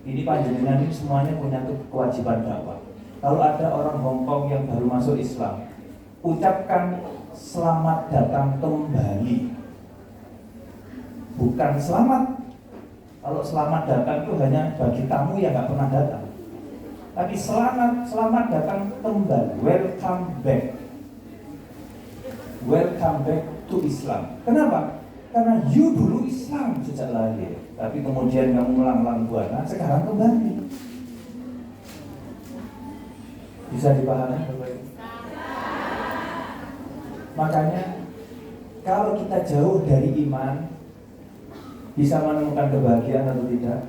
ini panjenengan ini semuanya punya kewajiban dakwah. Kalau ada orang Hongkong yang baru masuk Islam, ucapkan selamat datang kembali. Bukan selamat. Kalau selamat datang itu hanya bagi tamu yang nggak pernah datang. Tapi selamat datang kembali. Welcome back. Welcome back to Islam. Kenapa? Karena you dulu Islam sejak lahir, tapi kemudian kamu melanglang buana, sekarang kembali. Bisa dipahami? Makanya kalau kita jauh dari iman, bisa menemukan kebahagiaan atau tidak?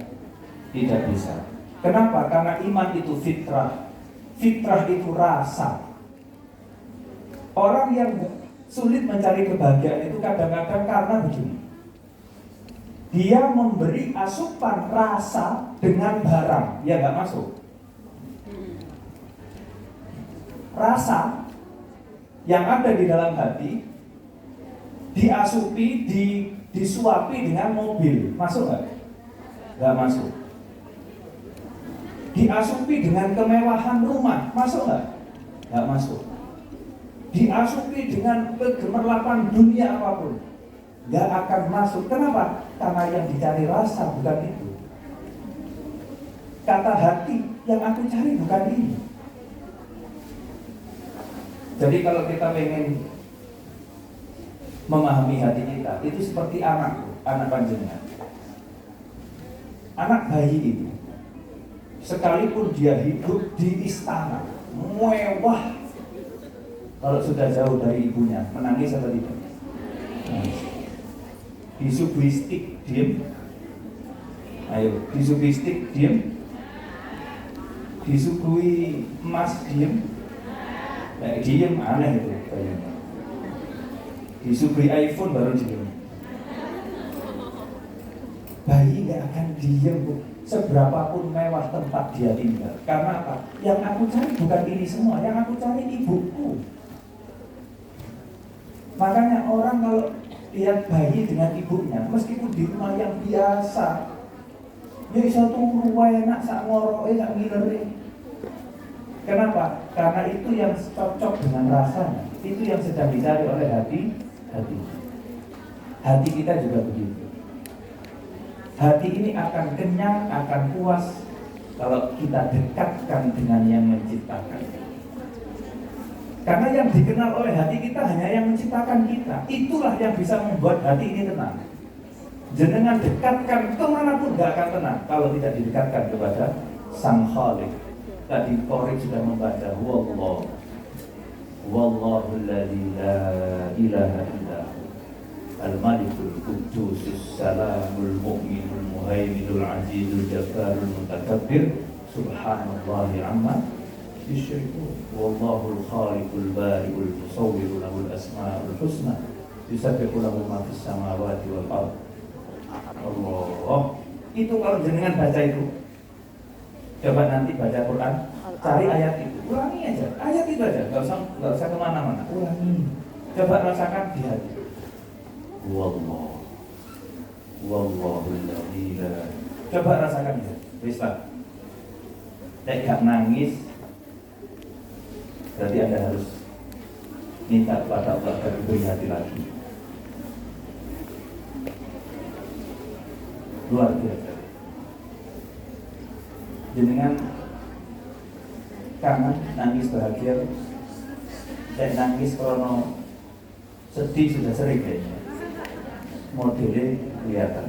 Tidak bisa. Kenapa? Karena iman itu fitrah. Fitrah itu rasa. Orang yang sulit mencari kebahagiaan itu kadang-kadang karena begini. Dia memberi asupan rasa dengan barang, ya nggak masuk. Rasa yang ada di dalam hati diasupi, disuapi dengan mobil, masuk nggak? Nggak masuk. Diasupi dengan kemewahan rumah, masuk nggak? Nggak masuk. Diasupi dengan kegemerlapan dunia apapun, nggak akan masuk. Kenapa? Karena yang dicari rasa bukan itu. Kata hati, yang aku cari bukan ini. Jadi kalau kita pengen memahami hati kita, itu seperti anak panjenengan. Anak bayi itu, sekalipun dia hidup di istana mewah, kalau sudah jauh dari ibunya, menangis atau tidak? Disuguhi stik, diem. Ayo, disuguhi stik, diem. Disuguhi emas, diem. Diem, aneh itu kayaknya. Disuguhi iPhone baru diem. Bayi gak akan diem, Bu. Seberapapun mewah tempat dia tinggal. Karena apa? Yang aku cari bukan ini semua, yang aku cari ibuku. Makanya orang kalau lihat bayi dengan ibunya, meskipun di rumah yang biasa, Ya iso turu wae enak sak ngoroke sak ngilere. Kenapa? Karena itu yang cocok dengan rasanya. Itu yang sedang dicari oleh hati. Hati kita juga begitu. Hati ini akan kenyang, akan puas kalau kita dekatkan dengan yang menciptakan. Karena yang dikenal oleh hati kita hanya yang menciptakan kita. Itulah yang bisa membuat hati ini tenang. Jenengan dekatkan kemanapun gak akan tenang kalau tidak didekatkan kepada Sang Khalik. Tadi Qori sudah membaca Wallahul ladzi la ilaha illa Al-Malikul Qudusus Salamul Mu'minul Muhaiminul Azizul Jabbarul Mutakabbir Subhanallahi amma yusyrikun. Wallahul Khaliqul Bari'ul Musawwirul Lahul Asma'ul Husna yusabbihu lahu ma fis samawati wal ardh. Allah. Itu kalau jenengan baca itu. Coba nanti baca Quran, cari ayat itu, ulangi aja, ayat itu aja, nggak usah kemana-mana, ulangi. Coba rasakan di hati. Wallahul ladzi la. Coba rasakan ya, bisa. Nek gak nangis, berarti Anda harus minta kepada Allah agar diberi hati lagi. Luar biasa. Jenengan kangen, nangis bahagia, dan nangis krono sedih sudah sering kayaknya. Modelnya kelihatan.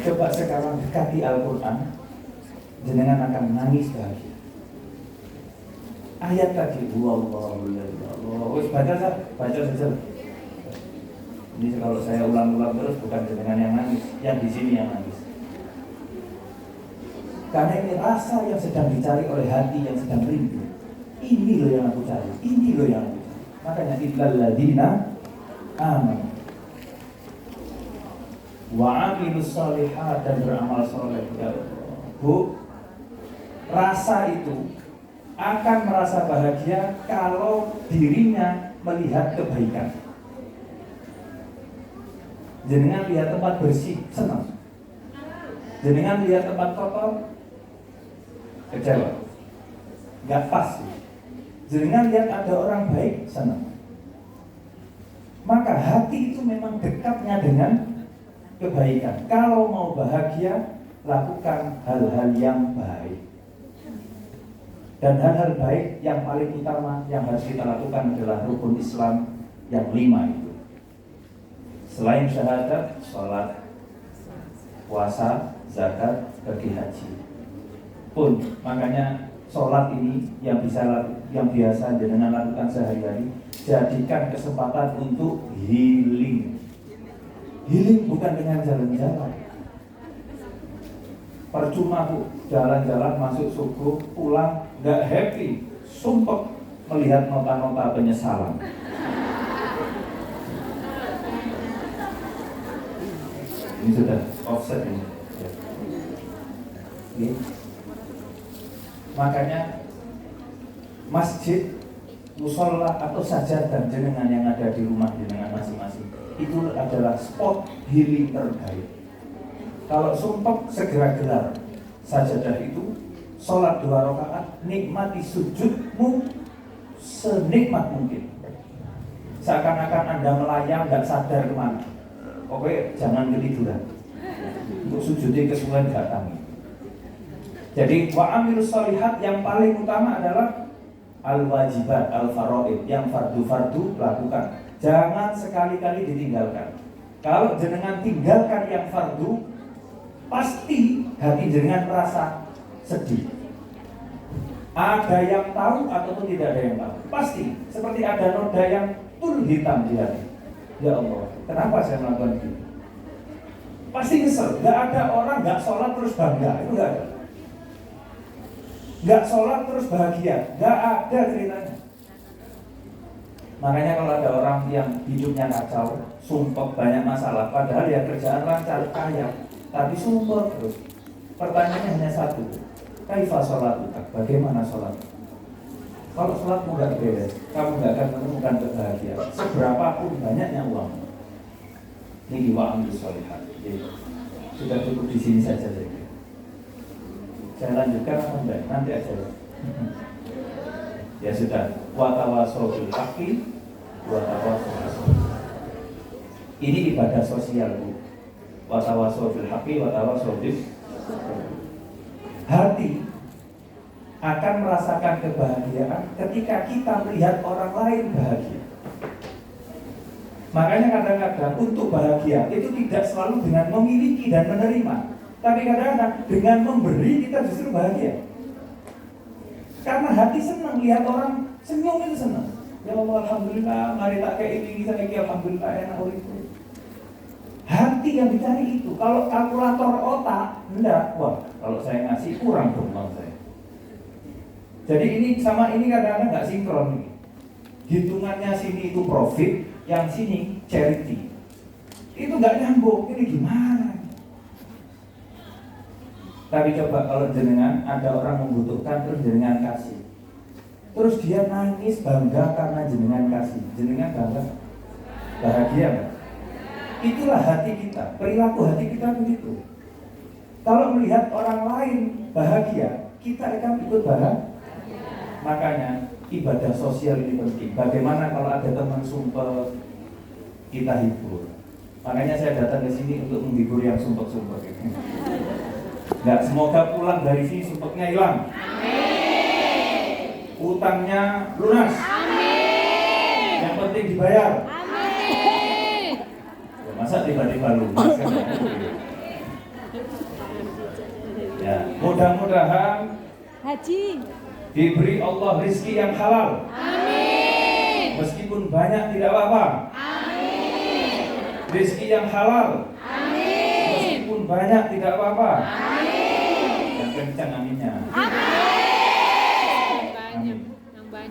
Coba sekarang dekati Al-Quran, jenengan akan nangis bahagia. Ayat tadi, Wallahul ladzi. Baca saja. Ini kalau saya ulang-ulang terus bukan jenengan yang nangis, yang di sini yang nangis. Karena ini rasa yang sedang dicari oleh hati yang sedang rindu. Ini loh yang aku cari, ini loh yang aku cari. Makanya illal ladzina amanu wa 'amilus shalihat, dan beramal saleh. Ya Allah. Bu, rasa itu akan merasa bahagia kalau dirinya melihat kebaikan. Jenengan lihat tempat bersih, senang. Jenengan lihat tempat kotor, kecewa, nggak pas. Jenengan lihat ada orang baik, senang. Maka hati itu memang dekatnya dengan kebaikan. Kalau mau bahagia, lakukan hal-hal yang baik. Dan hal-hal baik yang paling utama yang harus kita lakukan adalah rukun Islam yang 5 itu. Selain syahadat, sholat, puasa, zakat, pergi haji. Pun makanya sholat ini yang biasa jenengan lakukan sehari-hari, jadikan kesempatan untuk healing. Healing bukan dengan jalan-jalan. Percuma Bu, jalan-jalan masuk subuh, pulang nggak happy, sumpek melihat nota-nota penyesalan. Ini sudah offset ini. Ya. Makanya masjid, musola atau sajadah jenengan yang ada di rumah jenengan masing-masing itu adalah spot healing terbaik. Kalau sumpek segera gelar sajadah itu, sholat 2 rakaat, nikmati sujudmu senikmat mungkin. Seakan-akan Anda melayang nggak sadar kemana. Oke, jangan ketiduran. Untuk sujudnya kesulitan datang. Jadi wa'amilus shalihat yang paling utama adalah al-wajibat, al-faraid, yang fardu-fardu lakukan. Jangan sekali-kali ditinggalkan. Kalau jenengan tinggalkan yang fardu, pasti hati jenengan merasa sedih. Ada yang tahu ataupun tidak ada yang tahu. Pasti seperti ada noda yang tul hitam di hati. Ya Allah, kenapa saya melakukan itu? Pasti nyesel. Gak ada orang gak sholat terus bangga, itu gak ada. Gak sholat terus bahagia, gak ada ceritanya. Makanya kalau ada orang yang hidupnya kacau, sumpek, banyak masalah, padahal ya kerjaan lancar, kaya, tapi sumpek terus. Pertanyaannya hanya satu, kaifa sholatuk? Bagaimana sholat? Kalau sholatmu gak beres, kamu gak akan menemukan kebahagiaan. Seberapapun banyaknya uang. Ini wa'amilus shalihat. Sudah cukup di sini saja saya kira. Saya lanjutkan atau enggak? Nanti aja. Ya sudah. Wa tawasau bil haqqi wa tawasau bis sabr. Ini ibadah sosial, Bu. Wa tawasau bil haqqi wa tawasau bis sabr. Hati akan merasakan kebahagiaan ketika kita melihat orang lain bahagia. Makanya kadang-kadang untuk bahagia itu tidak selalu dengan memiliki dan menerima, tapi kadang-kadang dengan memberi kita justru bahagia. Karena hati senang lihat orang senyum, itu senang. Ya Allah, alhamdulillah, mari tak kayak ini lagi, alhamdulillah enak itu. Hati yang dicari itu. Kalau kalkulator otak, enggak. Wah, kalau saya ngasih kurang dong saya. Jadi ini sama ini kadang-kadang nggak sinkron. Hitungannya sini itu profit, yang sini charity. Itu nggak nyambung. Ini gimana? Tapi coba kalau jenengan ada orang membutuhkan terus jenengan kasih, terus dia nangis bangga karena jenengan kasih, jenengan bangga, bahagia nggak? Itulah hati kita, perilaku hati kita begitu. Kalau melihat orang lain bahagia, kita akan ikut bahagia. Makanya ibadah sosial ini penting. Bagaimana kalau ada teman sumpah, kita hibur. Makanya saya datang ke sini untuk menghibur yang sumpah-sumpah gitu. Nggak semoga pulang dari sini sumpahnya hilang. Amin. Utangnya lunas. Amin. Yang penting dibayar. Amin. Ya, masa tiba-tiba lunas kan? Ya, mudah-mudahan Haji. diberi Allah rizki yang halal. Amin. Meskipun banyak tidak apa-apa. Amin. Rizki yang halal. Amin. Meskipun banyak tidak apa-apa. Amin. Yang kencang aminnya. Amin. Amin.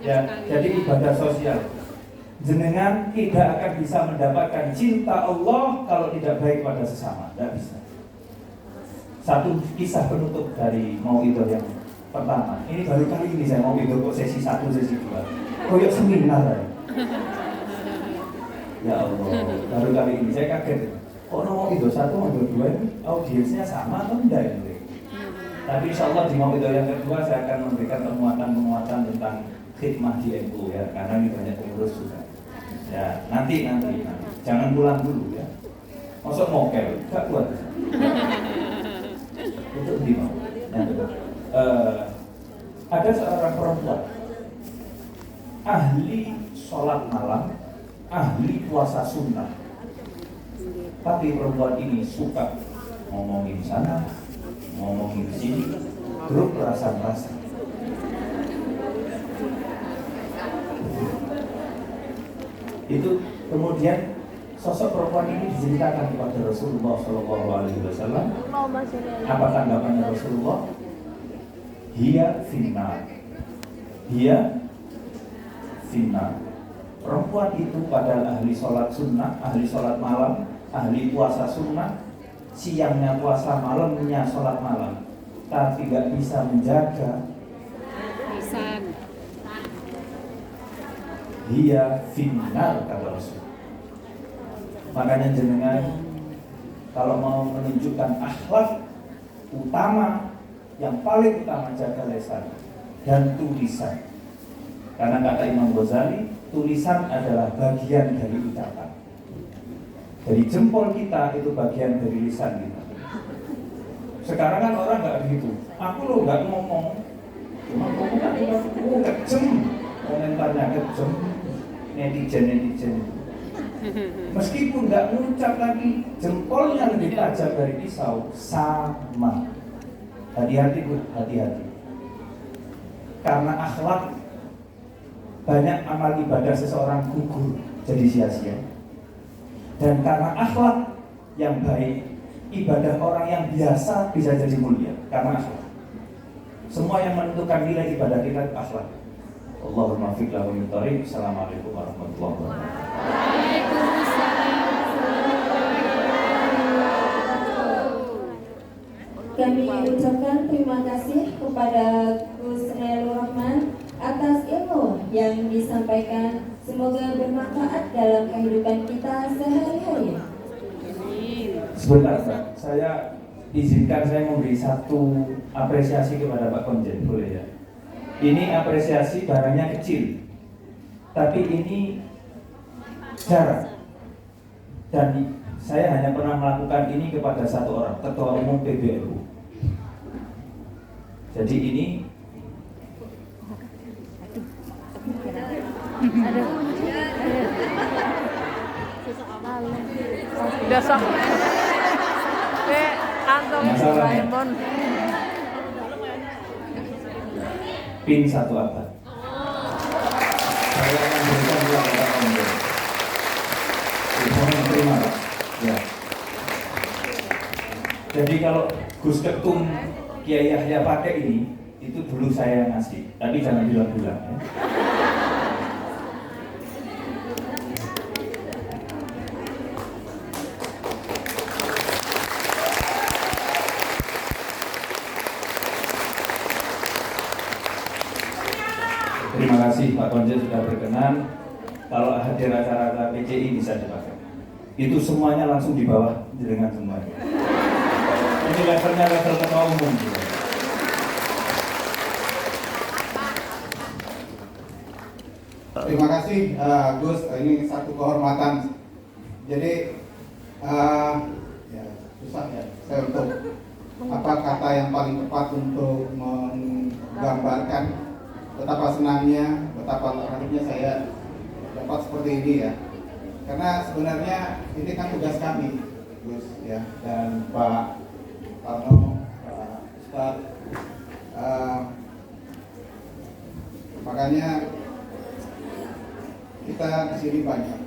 Ya, jadi ibadah sosial. Jenengan tidak akan bisa mendapatkan cinta Allah kalau tidak baik pada sesama. Tidak bisa. Satu kisah penutup dari Mauidhah yang pertama. Ini baru kali ini saya mau itu kok sesi 1, sesi 2. Koyok seminar. Ya Allah, baru kali ini saya kaget. Kok mau itu 1 mau 2 ini audiensnya sama atau enggak ini? Tapi insya Allah di Mauidhah yang kedua saya akan memberikan penguatan tentang khidmah di NU ya, karena ini banyak pengurus juga. Ya, nanti. Jangan pulang dulu ya. Masuk mokel, enggak kuat. Untuk di mau. Ada seorang perempuan ahli sholat malam, ahli puasa sunnah, tapi perempuan ini suka ngomongin sana, ngomongin sini, grup rasa-rasa. Itu kemudian sosok perempuan ini diceritakan kepada Rasulullah SAW. Apa tanggapannya Rasulullah? Hiya finnar. Perempuan itu padahal ahli sholat sunnah, ahli sholat malam, ahli puasa sunnah, siangnya puasa, malamnya sholat malam, tapi gak bisa menjaga lisan. Hiya finnar, kata Rasul. Makanya jenengan kalau mau menunjukkan akhlak utama, yang paling utama jaga lisan dan tulisan. Karena kata Imam Ghazali, tulisan adalah bagian dari ucapan. Dari jempol kita itu bagian dari lisan kita. Sekarang kan orang nggak begitu. Aku loh nggak ngomong, cuma ngomong kan kejem, komentarnya kejem, netizen. Meskipun nggak mengucap lagi, jempolnya lebih tajam dari pisau, sama. Hati-hati Bu, hati-hati. Karena akhlak, banyak amal ibadah seseorang gugur jadi sia-sia. Dan karena akhlak yang baik, ibadah orang yang biasa bisa jadi mulia karena akhlak. Semua yang menentukan nilai ibadah kita akhlak. Allahumma fiqh lahu min thariq. Assalamualaikum warahmatullahi wabarakatuh. Kami ucapkan terima kasih kepada Gus Khairul Rahman atas ilmu yang disampaikan. Semoga bermanfaat dalam kehidupan kita sehari-hari. Sebentar, Pak. Saya izinkan saya memberi satu apresiasi kepada Pak Konjen, boleh ya? Ini apresiasi barangnya kecil, tapi ini jarang. Dan saya hanya pernah melakukan ini kepada satu orang, Ketua Umum PBNU. Jadi ini besok ke kantong Doraemon. pin 1 abad. Saya akan berikan dua kepada Konjen. Mohon terima, Pak. Ya. Jadi kalau Gus Ketum Kiai Yahya pakai ini, itu dulu saya ngasih, tapi jangan bilang-bilang ya. Terima kasih Pak Konjen sudah berkenan. Kalau hadir acara-acara PCI bisa dipakai. Itu semuanya langsung di bawah dengan semuanya. Ini levelnya level ketua umum. Terima kasih Gus, ini satu kehormatan. Jadi ya, susah ya saya untuk apa kata yang paling tepat untuk menggambarkan betapa senangnya, betapa terharunya saya dapat seperti ini ya. Karena sebenarnya ini kan tugas kami, Gus ya, dan Pak Parno, Pak Ustadz. Makanya kita di sini banyak.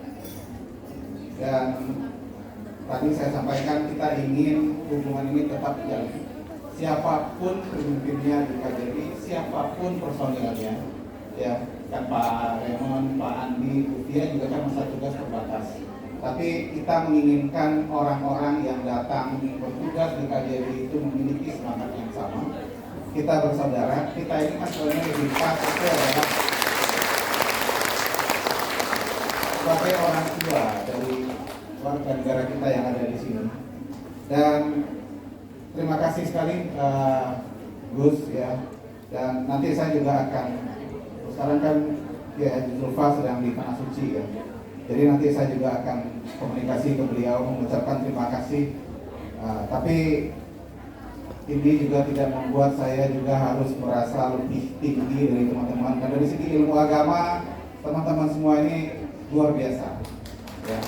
Dan tadi saya sampaikan kita ingin hubungan ini tetap jalan. Siapapun pemimpinnya di KJRI, siapapun personilnya, ya kan Pak Raymond, Pak Andi, Ufia juga kan masa tugas terbatas. Tapi kita menginginkan orang-orang yang datang bertugas di KJRI itu memiliki semangat yang sama. Kita bersaudara, kita ini kan sebenarnya lebih pas itu adalah sebagai orang tua dari warga negara kita yang ada di sini. Dan terima kasih sekali Gus ya. Dan nanti saya juga akan, sekarang kan ya Zulfa sedang di Tanah Suci ya. Jadi nanti saya juga akan komunikasi ke beliau mengucapkan terima kasih. Tapi ini juga tidak membuat saya juga harus merasa lebih tinggi dari teman-teman. Karena dari segi ilmu agama teman-teman semua ini luar biasa. Ya.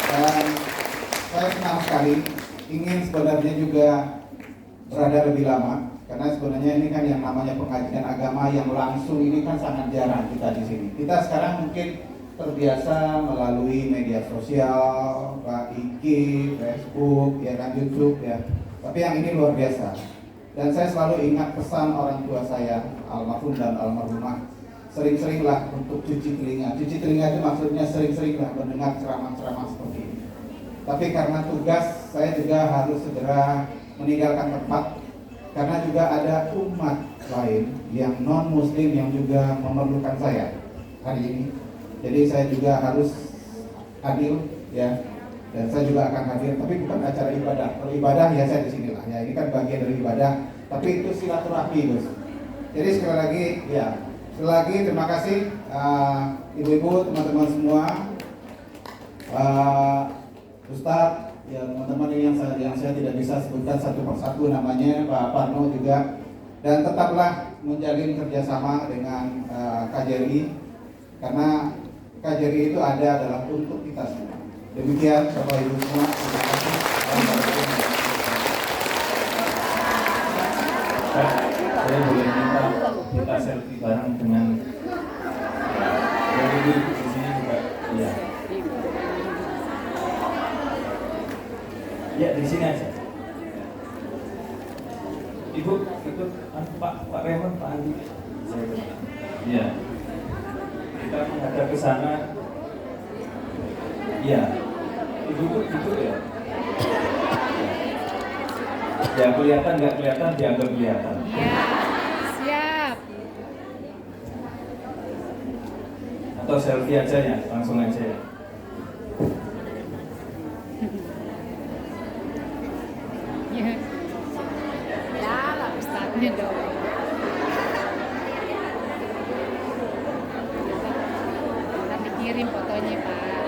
Dan saya senang sekali, ingin sebenarnya juga berada lebih lama, karena sebenarnya ini kan yang namanya pengajian agama yang langsung ini kan sangat jarang kita di sini. Kita sekarang mungkin terbiasa melalui media sosial, IG, Facebook, ya kan YouTube ya. Tapi yang ini luar biasa. Dan saya selalu ingat pesan orang tua saya, almarhum dan almarhumah. Sering-seringlah untuk cuci telinga. Cuci telinga itu maksudnya sering-seringlah mendengar ceramah-ceramah seperti ini. Tapi karena tugas, saya juga harus segera meninggalkan tempat. Karena juga ada umat lain yang non-muslim yang juga memerlukan saya hari ini. Jadi saya juga harus hadir ya. Dan saya juga akan hadir, tapi bukan acara ibadah. Kalau ibadah ya saya di sinilah. Ya ini kan bagian dari ibadah. Tapi itu silaturahmi, Gus. Jadi sekali lagi ya. Sekali lagi terima kasih ibu-ibu, teman-teman semua, Ustadz, ya teman-teman yang saya tidak bisa sebutkan satu persatu namanya, Pak Parno juga, dan tetaplah menjalin kerjasama dengan KJRI, karena KJRI itu ada adalah untuk kita semua. Demikian Bapak Ibu semua, terima kasih. Saya boleh minta kita selfie bareng dengan ibu di sini juga. Iya. Ya di sini aja. Ibu ikut Pak Raymond, Pak Andi. Iya. Kita menghadap ke sana. Iya. Ibu ya. Ya kelihatan nggak kelihatan dianggap kelihatan. Ya, siap. Atau selfie aja ya, langsung aja ya. Ini dong. Nanti kirim fotonya, Pak.